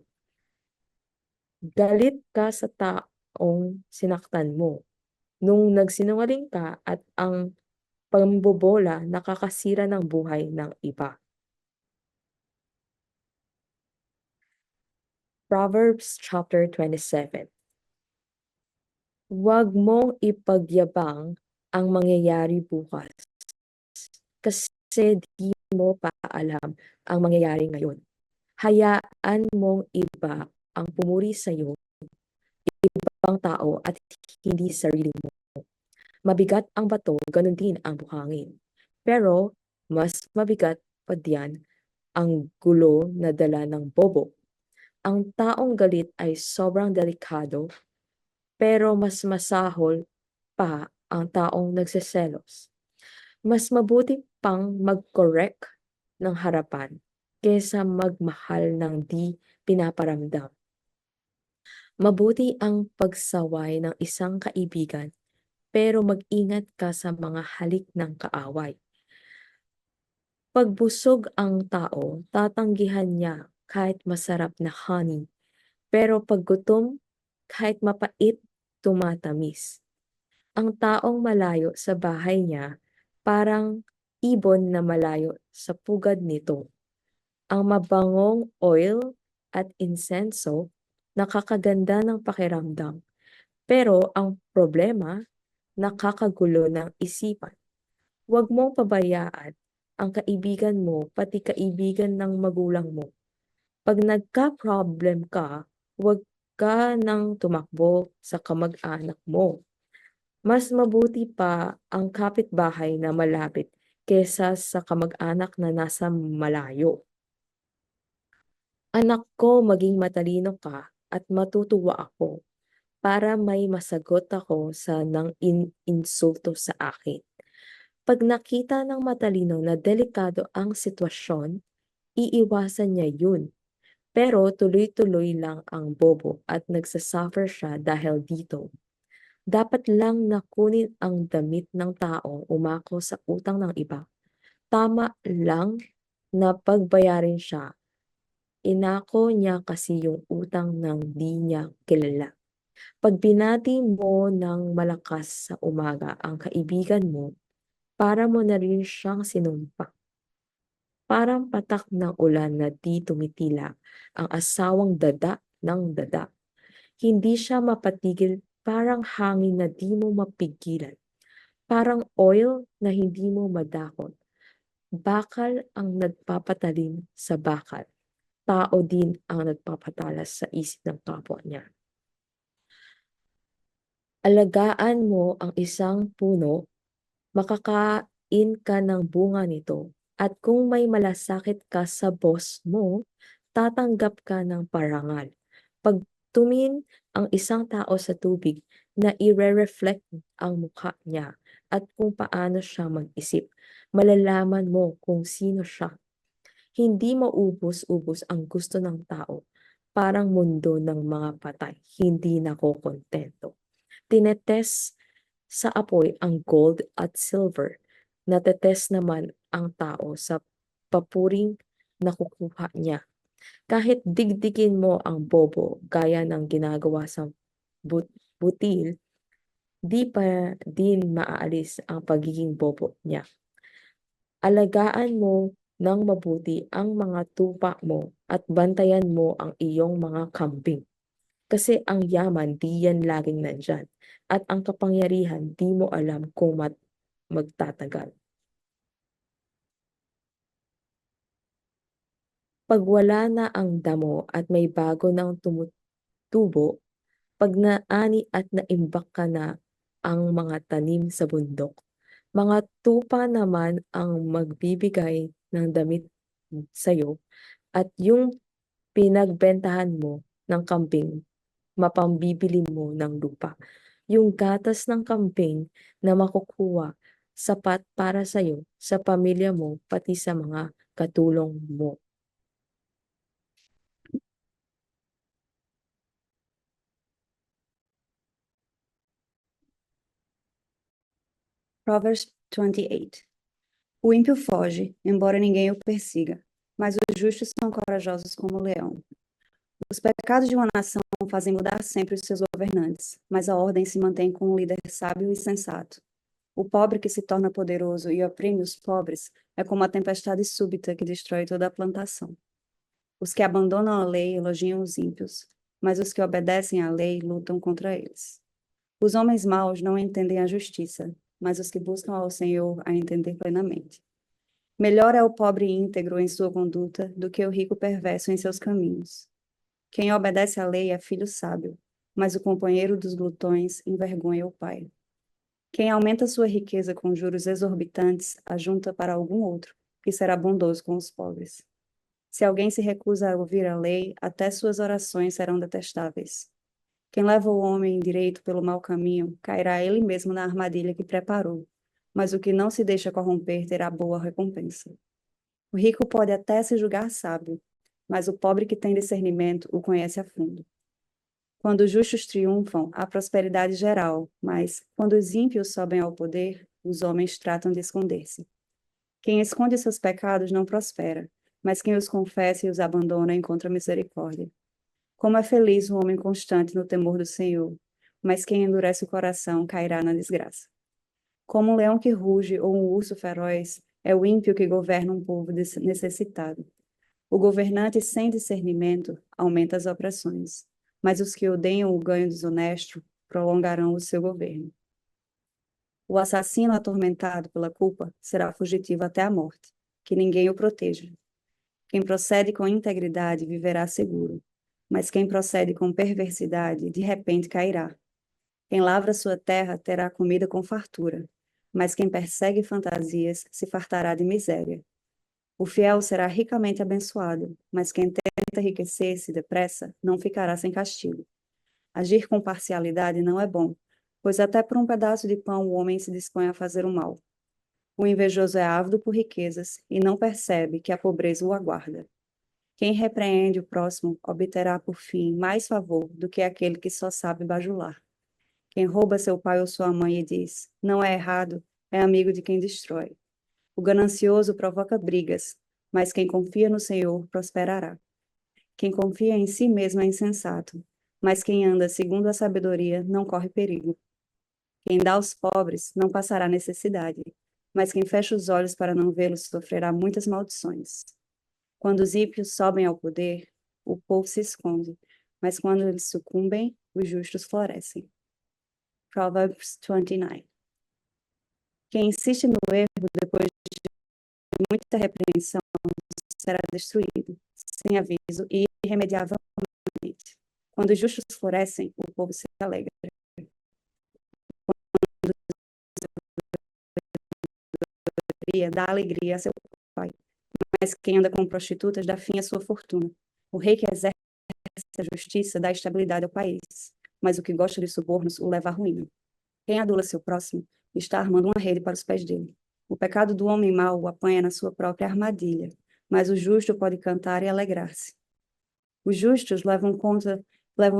Galit ka sa taong sinaktan mo. Nung nagsinungaling ka at ang pambobola nakakasira ng buhay ng iba. Proverbs chapter 27. Huwag mong ipagyabang ang mangyayari bukas kasi di mo pa alam ang mangyayari ngayon. Hayaan mong iba ang pumuri sa iyo, ibang tao at hindi sarili mo. Mabigat ang bato, ganun din ang buhangin. Pero mas mabigat pa diyan ang gulo na dala ng bobo. Ang taong galit ay sobrang delikado, pero mas masahol pa ang taong nagseselos. Mas mabuti pang mag-correct ng harapan kaysa magmahal ng di pinaparamdam. Mabuti ang pagsaway ng isang kaibigan, pero mag-ingat ka sa mga halik ng kaaway. Pag busog ang tao, tatanggihan niya kahit masarap na honey. Pero pag gutom, kahit mapait, tumatamis. Ang taong malayo sa bahay niya, parang ibon na malayo sa pugad nito. Ang mabangong oil at insenso, nakakaganda ng pakiramdam. Pero ang problema, nakakagulo ng isipan. Huwag mong pabayaan ang kaibigan mo, pati kaibigan ng magulang mo. Pag nagka-problem ka, huwag ka nang tumakbo sa kamag-anak mo. Mas mabuti pa ang kapitbahay na malapit kesa sa kamag-anak na nasa malayo. Anak ko, maging matalino ka at matutuwa ako para may masagot ako sa nang insulto sa akin. Pag nakita ng matalino na delikado ang sitwasyon, iiwasan niya yun. Pero tuloy-tuloy lang ang bobo at nagsasuffer siya dahil dito. Dapat lang na kunin ang damit ng taong umako sa utang ng iba. Tama lang na pagbayarin siya. Inako niya kasi yung utang ng di niya kilala. Pag binati mo ng malakas sa umaga ang kaibigan mo, para mo na rin siyang sinumpa. Parang patak ng ulan na di tumitila ang asawang dada ng dada. Hindi siya mapatigil, parang hangin na di mo mapigilan. Parang oil na hindi mo madakot. Bakal ang nagpapatalim sa bakal. Tao din ang nagpapatalas sa isip ng kapwa niya. Alagaan mo ang isang puno, makakain ka ng bunga nito. At kung may malasakit ka sa boss mo, tatanggap ka ng parangal. Pag tumingin ang isang tao sa tubig, na i-reflect ang mukha niya at kung paano siya mag-isip, malalaman mo kung sino siya. Hindi maubos-ubos ang gusto ng tao. Parang mundo ng mga patay, hindi nakokontento. Tinetest sa apoy ang gold at silver. Natetest naman ang tao sa papuring nakukuha niya. Kahit digdigin mo ang bobo gaya ng ginagawa sa butil, di pa din maaalis ang pagiging bobo niya. Alagaan mo ng mabuti ang mga tupa mo at bantayan mo ang iyong mga kambing. Kasi ang yaman di yan laging nandyan at ang kapangyarihan di mo alam kung magtatagal. Pag wala na ang damo at may bago ng tumutubo, pag naani at naimbak ka na ang mga tanim sa bundok, mga tupa naman ang magbibigay ng damit sa'yo at yung pinagbentahan mo ng kambing, mapambibili mo ng lupa. Yung gatas ng kambing na makukuha, sapat para sa'yo, sa pamilya mo, pati sa mga katulong mo. Proverbs 28. O ímpio foge, embora ninguém o persiga, mas os justos são corajosos como o leão. Os pecados de uma nação fazem mudar sempre os seus governantes, mas a ordem se mantém com um líder sábio e sensato. O pobre que se torna poderoso e oprime os pobres é como a tempestade súbita que destrói toda a plantação. Os que abandonam a lei elogiam os ímpios, mas os que obedecem à lei lutam contra eles. Os homens maus não entendem a justiça, mas os que buscam ao Senhor a entender plenamente. Melhor é o pobre íntegro em sua conduta do que o rico perverso em seus caminhos. Quem obedece à lei é filho sábio, mas o companheiro dos glutões envergonha o pai. Quem aumenta sua riqueza com juros exorbitantes, ajunta para algum outro, que será bondoso com os pobres. Se alguém se recusa a ouvir a lei, até suas orações serão detestáveis. Quem leva o homem direito pelo mau caminho, cairá ele mesmo na armadilha que preparou, mas o que não se deixa corromper terá boa recompensa. O rico pode até se julgar sábio, mas o pobre que tem discernimento o conhece a fundo. Quando os justos triunfam, há prosperidade geral, mas quando os ímpios sobem ao poder, os homens tratam de esconder-se. Quem esconde seus pecados não prospera, mas quem os confessa e os abandona encontra misericórdia. Como é feliz o homem constante no temor do Senhor, mas quem endurece o coração cairá na desgraça. Como um leão que ruge ou um urso feroz, é o ímpio que governa um povo necessitado. O governante sem discernimento aumenta as opressões, mas os que odeiam o ganho desonesto prolongarão o seu governo. O assassino atormentado pela culpa será fugitivo até a morte, que ninguém o proteja. Quem procede com integridade viverá seguro, mas quem procede com perversidade, de repente cairá. Quem lavra sua terra terá comida com fartura, mas quem persegue fantasias se fartará de miséria. O fiel será ricamente abençoado, mas quem tenta enriquecer-se depressa não ficará sem castigo. Agir com parcialidade não é bom, pois até por um pedaço de pão o homem se dispõe a fazer o mal. O invejoso é ávido por riquezas e não percebe que a pobreza o aguarda. Quem repreende o próximo obterá por fim mais favor do que aquele que só sabe bajular. Quem rouba seu pai ou sua mãe e diz, não é errado, é amigo de quem destrói. O ganancioso provoca brigas, mas quem confia no Senhor prosperará. Quem confia em si mesmo é insensato, mas quem anda segundo a sabedoria não corre perigo. Quem dá aos pobres não passará necessidade, mas quem fecha os olhos para não vê-los sofrerá muitas maldições. Quando os ímpios sobem ao poder, o povo se esconde, mas quando eles sucumbem, os justos florescem. Proverbs 29. Quem insiste no erro depois de muita repreensão será destruído, sem aviso e irremediavelmente. Quando os justos florescem, o povo se alegra. Quando dá alegria a seu pai, mas quem anda com prostitutas dá fim à sua fortuna. O rei que exerce a justiça dá estabilidade ao país, mas o que gosta de subornos o leva à ruína. Quem adula seu próximo está armando uma rede para os pés dele. O pecado do homem mau o apanha na sua própria armadilha, mas o justo pode cantar e alegrar-se. Os justos levam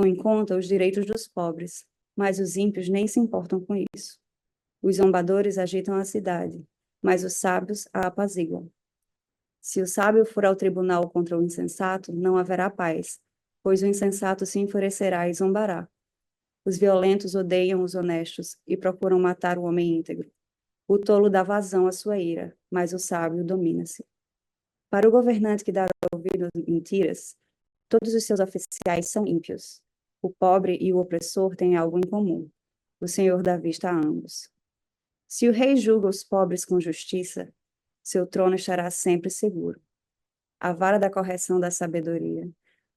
em conta os direitos dos pobres, mas os ímpios nem se importam com isso. Os zombadores agitam a cidade, mas os sábios a apaziguam. Se o sábio for ao tribunal contra o insensato, não haverá paz, pois o insensato se enfurecerá e zombará. Os violentos odeiam os honestos e procuram matar o homem íntegro. O tolo dá vazão à sua ira, mas o sábio domina-se. Para o governante que dá ouvido às mentiras, todos os seus oficiais são ímpios. O pobre e o opressor têm algo em comum. O Senhor dá vista a ambos. Se o rei julga os pobres com justiça, seu trono estará sempre seguro. A vara da correção da sabedoria,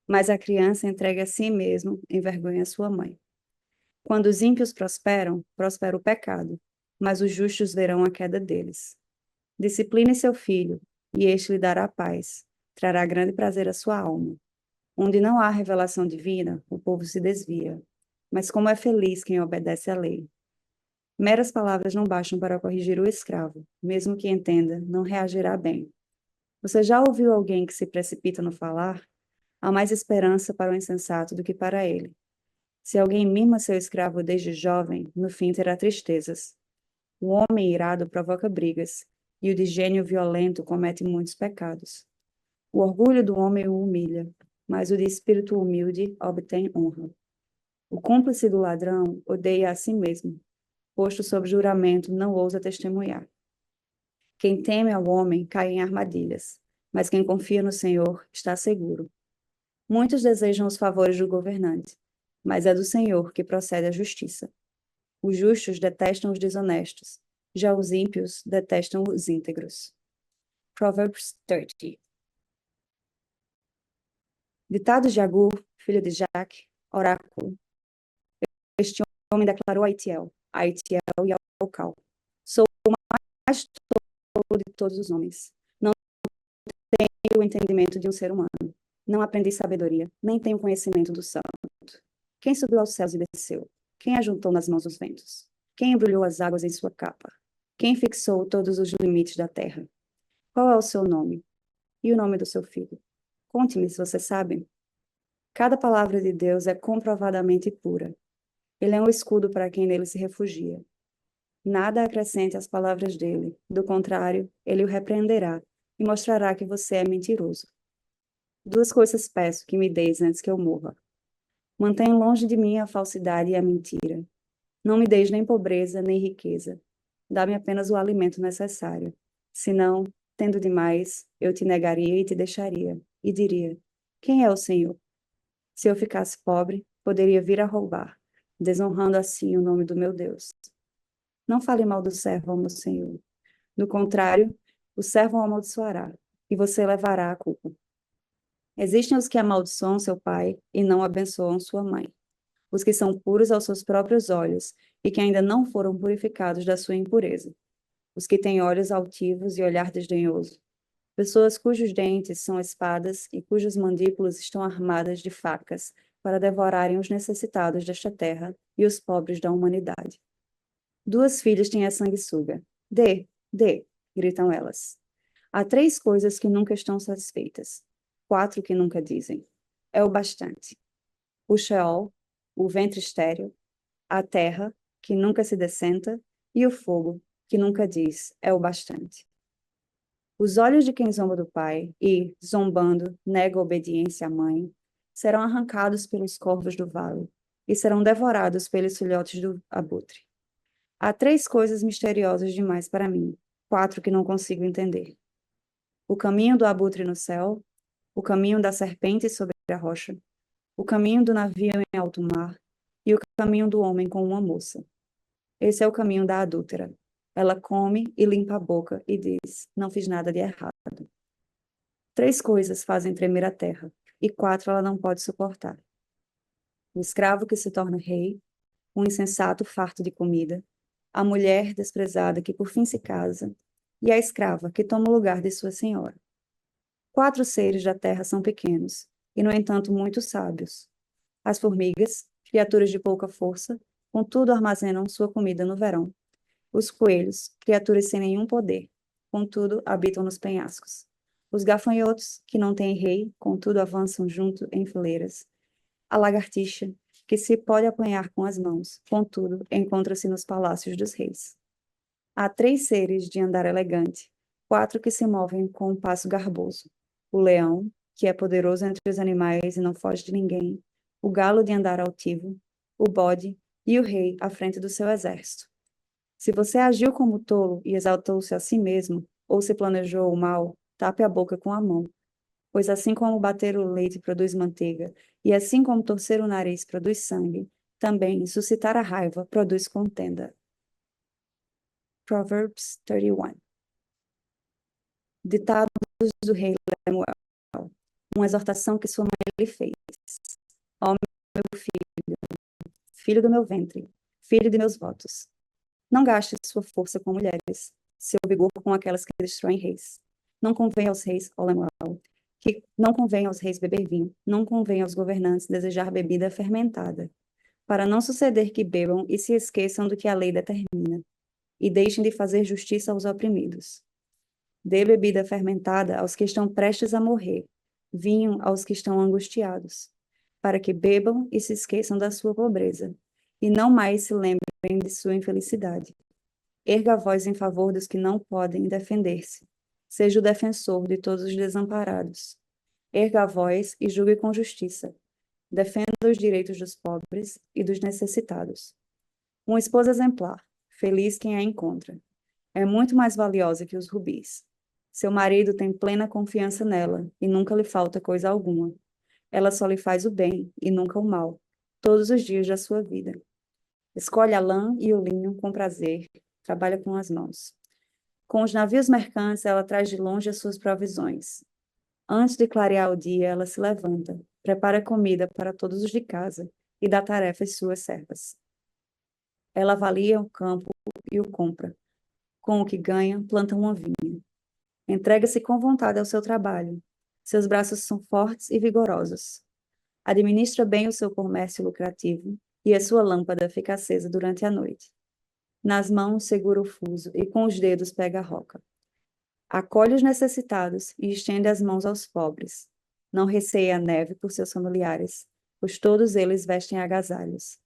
mas a criança entregue a si mesmo envergonha sua mãe. Quando os ímpios prosperam, prospera o pecado, mas os justos verão a queda deles. Discipline seu filho, e este lhe dará paz, trará grande prazer à sua alma. Onde não há revelação divina, o povo se desvia. Mas como é feliz quem obedece à lei. Meras palavras não bastam para corrigir o escravo, mesmo que entenda, não reagirá bem. Você já ouviu alguém que se precipita no falar? Há mais esperança para o insensato do que para ele. Se alguém mima seu escravo desde jovem, no fim terá tristezas. O homem irado provoca brigas, e o de gênio violento comete muitos pecados. O orgulho do homem o humilha, mas o de espírito humilde obtém honra. O cúmplice do ladrão odeia a si mesmo, posto sob juramento, não ousa testemunhar. Quem teme ao homem cai em armadilhas, mas quem confia no Senhor está seguro. Muitos desejam os favores do governante, mas é do Senhor que procede a justiça. Os justos detestam os desonestos, já os ímpios detestam os íntegros. Proverbs 30. Ditados de Agur, filho de Jaque, oráculo. Este homem declarou a Itiel e ao Cal: sou o mais tolo de todos os homens. Não tenho o entendimento de um ser humano. Não aprendi sabedoria, nem tenho conhecimento do santo. Quem subiu aos céus e desceu? Quem ajuntou nas mãos os ventos? Quem embrulhou as águas em sua capa? Quem fixou todos os limites da terra? Qual é o seu nome? E o nome do seu filho? Conte-me se você sabe. Cada palavra de Deus é comprovadamente pura. Ele é um escudo para quem nele se refugia. Nada acrescente às palavras dele. Do contrário, ele o repreenderá e mostrará que você é mentiroso. 2 coisas peço que me deis antes que eu morra. Mantenha longe de mim a falsidade e a mentira. Não me deis nem pobreza, nem riqueza. Dá-me apenas o alimento necessário. Senão, tendo demais, eu te negaria e te deixaria, e diria: quem é o Senhor? Se eu ficasse pobre, poderia vir a roubar, desonrando assim o nome do meu Deus. Não fale mal do servo ao meu Senhor. Do contrário, o servo o amaldiçoará, e você levará a culpa. Existem os que amaldiçoam seu pai e não abençoam sua mãe. Os que são puros aos seus próprios olhos e que ainda não foram purificados da sua impureza. Os que têm olhos altivos e olhar desdenhoso. Pessoas cujos dentes são espadas e cujas mandíbulas estão armadas de facas para devorarem os necessitados desta terra e os pobres da humanidade. 2 filhas têm a sanguessuga. Dê, dê, gritam elas. Há 3 coisas que nunca estão satisfeitas. 4 que nunca dizem. É o bastante. O Sheol, o ventre estéril, a terra, que nunca se dessenta, e o fogo, que nunca diz, é o bastante. Os olhos de quem zomba do pai e, zombando, nega a obediência à mãe, serão arrancados pelos corvos do vale e serão devorados pelos filhotes do abutre. Há 3 coisas misteriosas demais para mim, 4 que não consigo entender. O caminho do abutre no céu, o caminho da serpente sobre a rocha, o caminho do navio em alto mar e o caminho do homem com uma moça. Esse é o caminho da adúltera. Ela come e limpa a boca e diz: não fiz nada de errado. 3 coisas fazem tremer a terra, e 4 ela não pode suportar. O escravo que se torna rei, o insensato farto de comida, a mulher desprezada que por fim se casa, e a escrava que toma o lugar de sua senhora. 4 seres da terra são pequenos, e no entanto muito sábios. As formigas, criaturas de pouca força, contudo armazenam sua comida no verão. Os coelhos, criaturas sem nenhum poder, contudo habitam nos penhascos. Os gafanhotos, que não têm rei, contudo avançam junto em fileiras. A lagartixa, que se pode apanhar com as mãos, contudo encontra-se nos palácios dos reis. Há 3 seres de andar elegante, 4 que se movem com um passo garboso. O leão, que é poderoso entre os animais e não foge de ninguém. O galo de andar altivo, o bode e o rei à frente do seu exército. Se você agiu como tolo e exaltou-se a si mesmo, ou se planejou o mal, tape a boca com a mão. Pois assim como bater o leite produz manteiga, e assim como torcer o nariz produz sangue, também suscitar a raiva produz contenda. Proverbs 31. Ditados do rei Lemuel. Uma exortação que sua mãe lhe fez. Ó meu filho, filho do meu ventre, filho de meus votos. Não gaste sua força com mulheres, seu vigor com aquelas que destroem reis. Não convém aos reis, ó Lemuel, que não convém aos reis beber vinho, não convém aos governantes desejar bebida fermentada, para não suceder que bebam e se esqueçam do que a lei determina, e deixem de fazer justiça aos oprimidos. Dê bebida fermentada aos que estão prestes a morrer, vinho aos que estão angustiados, para que bebam e se esqueçam da sua pobreza, e não mais se lembrem de sua infelicidade. Erga a voz em favor dos que não podem defender-se. Seja o defensor de todos os desamparados. Erga a voz e julgue com justiça. Defenda os direitos dos pobres e dos necessitados. Uma esposa exemplar, feliz quem a encontra. É muito mais valiosa que os rubis. Seu marido tem plena confiança nela e nunca lhe falta coisa alguma. Ela só lhe faz o bem e nunca o mal, todos os dias da sua vida. Escolhe a lã e o linho com prazer, trabalha com as mãos. Com os navios mercantes, ela traz de longe as suas provisões. Antes de clarear o dia, ela se levanta, prepara comida para todos os de casa e dá tarefa às suas servas. Ela avalia o campo e o compra. Com o que ganha, planta uma vinha. Entrega-se com vontade ao seu trabalho. Seus braços são fortes e vigorosos. Administra bem o seu comércio lucrativo e a sua lâmpada fica acesa durante a noite. Nas mãos segura o fuso e com os dedos pega a roca. Acolhe os necessitados e estende as mãos aos pobres. Não receia a neve por seus familiares, pois todos eles vestem agasalhos.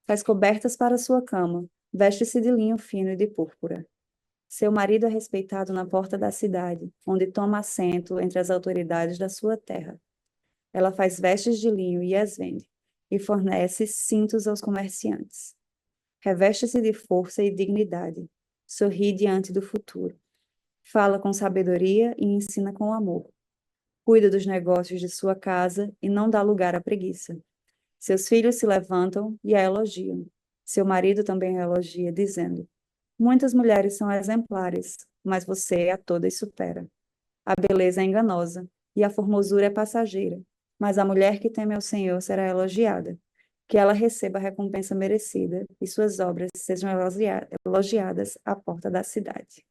Faz cobertas para sua cama, veste-se de linho fino e de púrpura. Seu marido é respeitado na porta da cidade, onde toma assento entre as autoridades da sua terra. Ela faz vestes de linho e as vende, e fornece cintos aos comerciantes. Reveste-se de força e dignidade, sorri diante do futuro. Fala com sabedoria e ensina com amor. Cuida dos negócios de sua casa e não dá lugar à preguiça. Seus filhos se levantam e a elogiam. Seu marido também a elogia, dizendo: muitas mulheres são exemplares, mas você a todas supera. A beleza é enganosa e a formosura é passageira, mas a mulher que teme ao Senhor será elogiada. Que ela receba a recompensa merecida e suas obras sejam elogiadas à porta da cidade.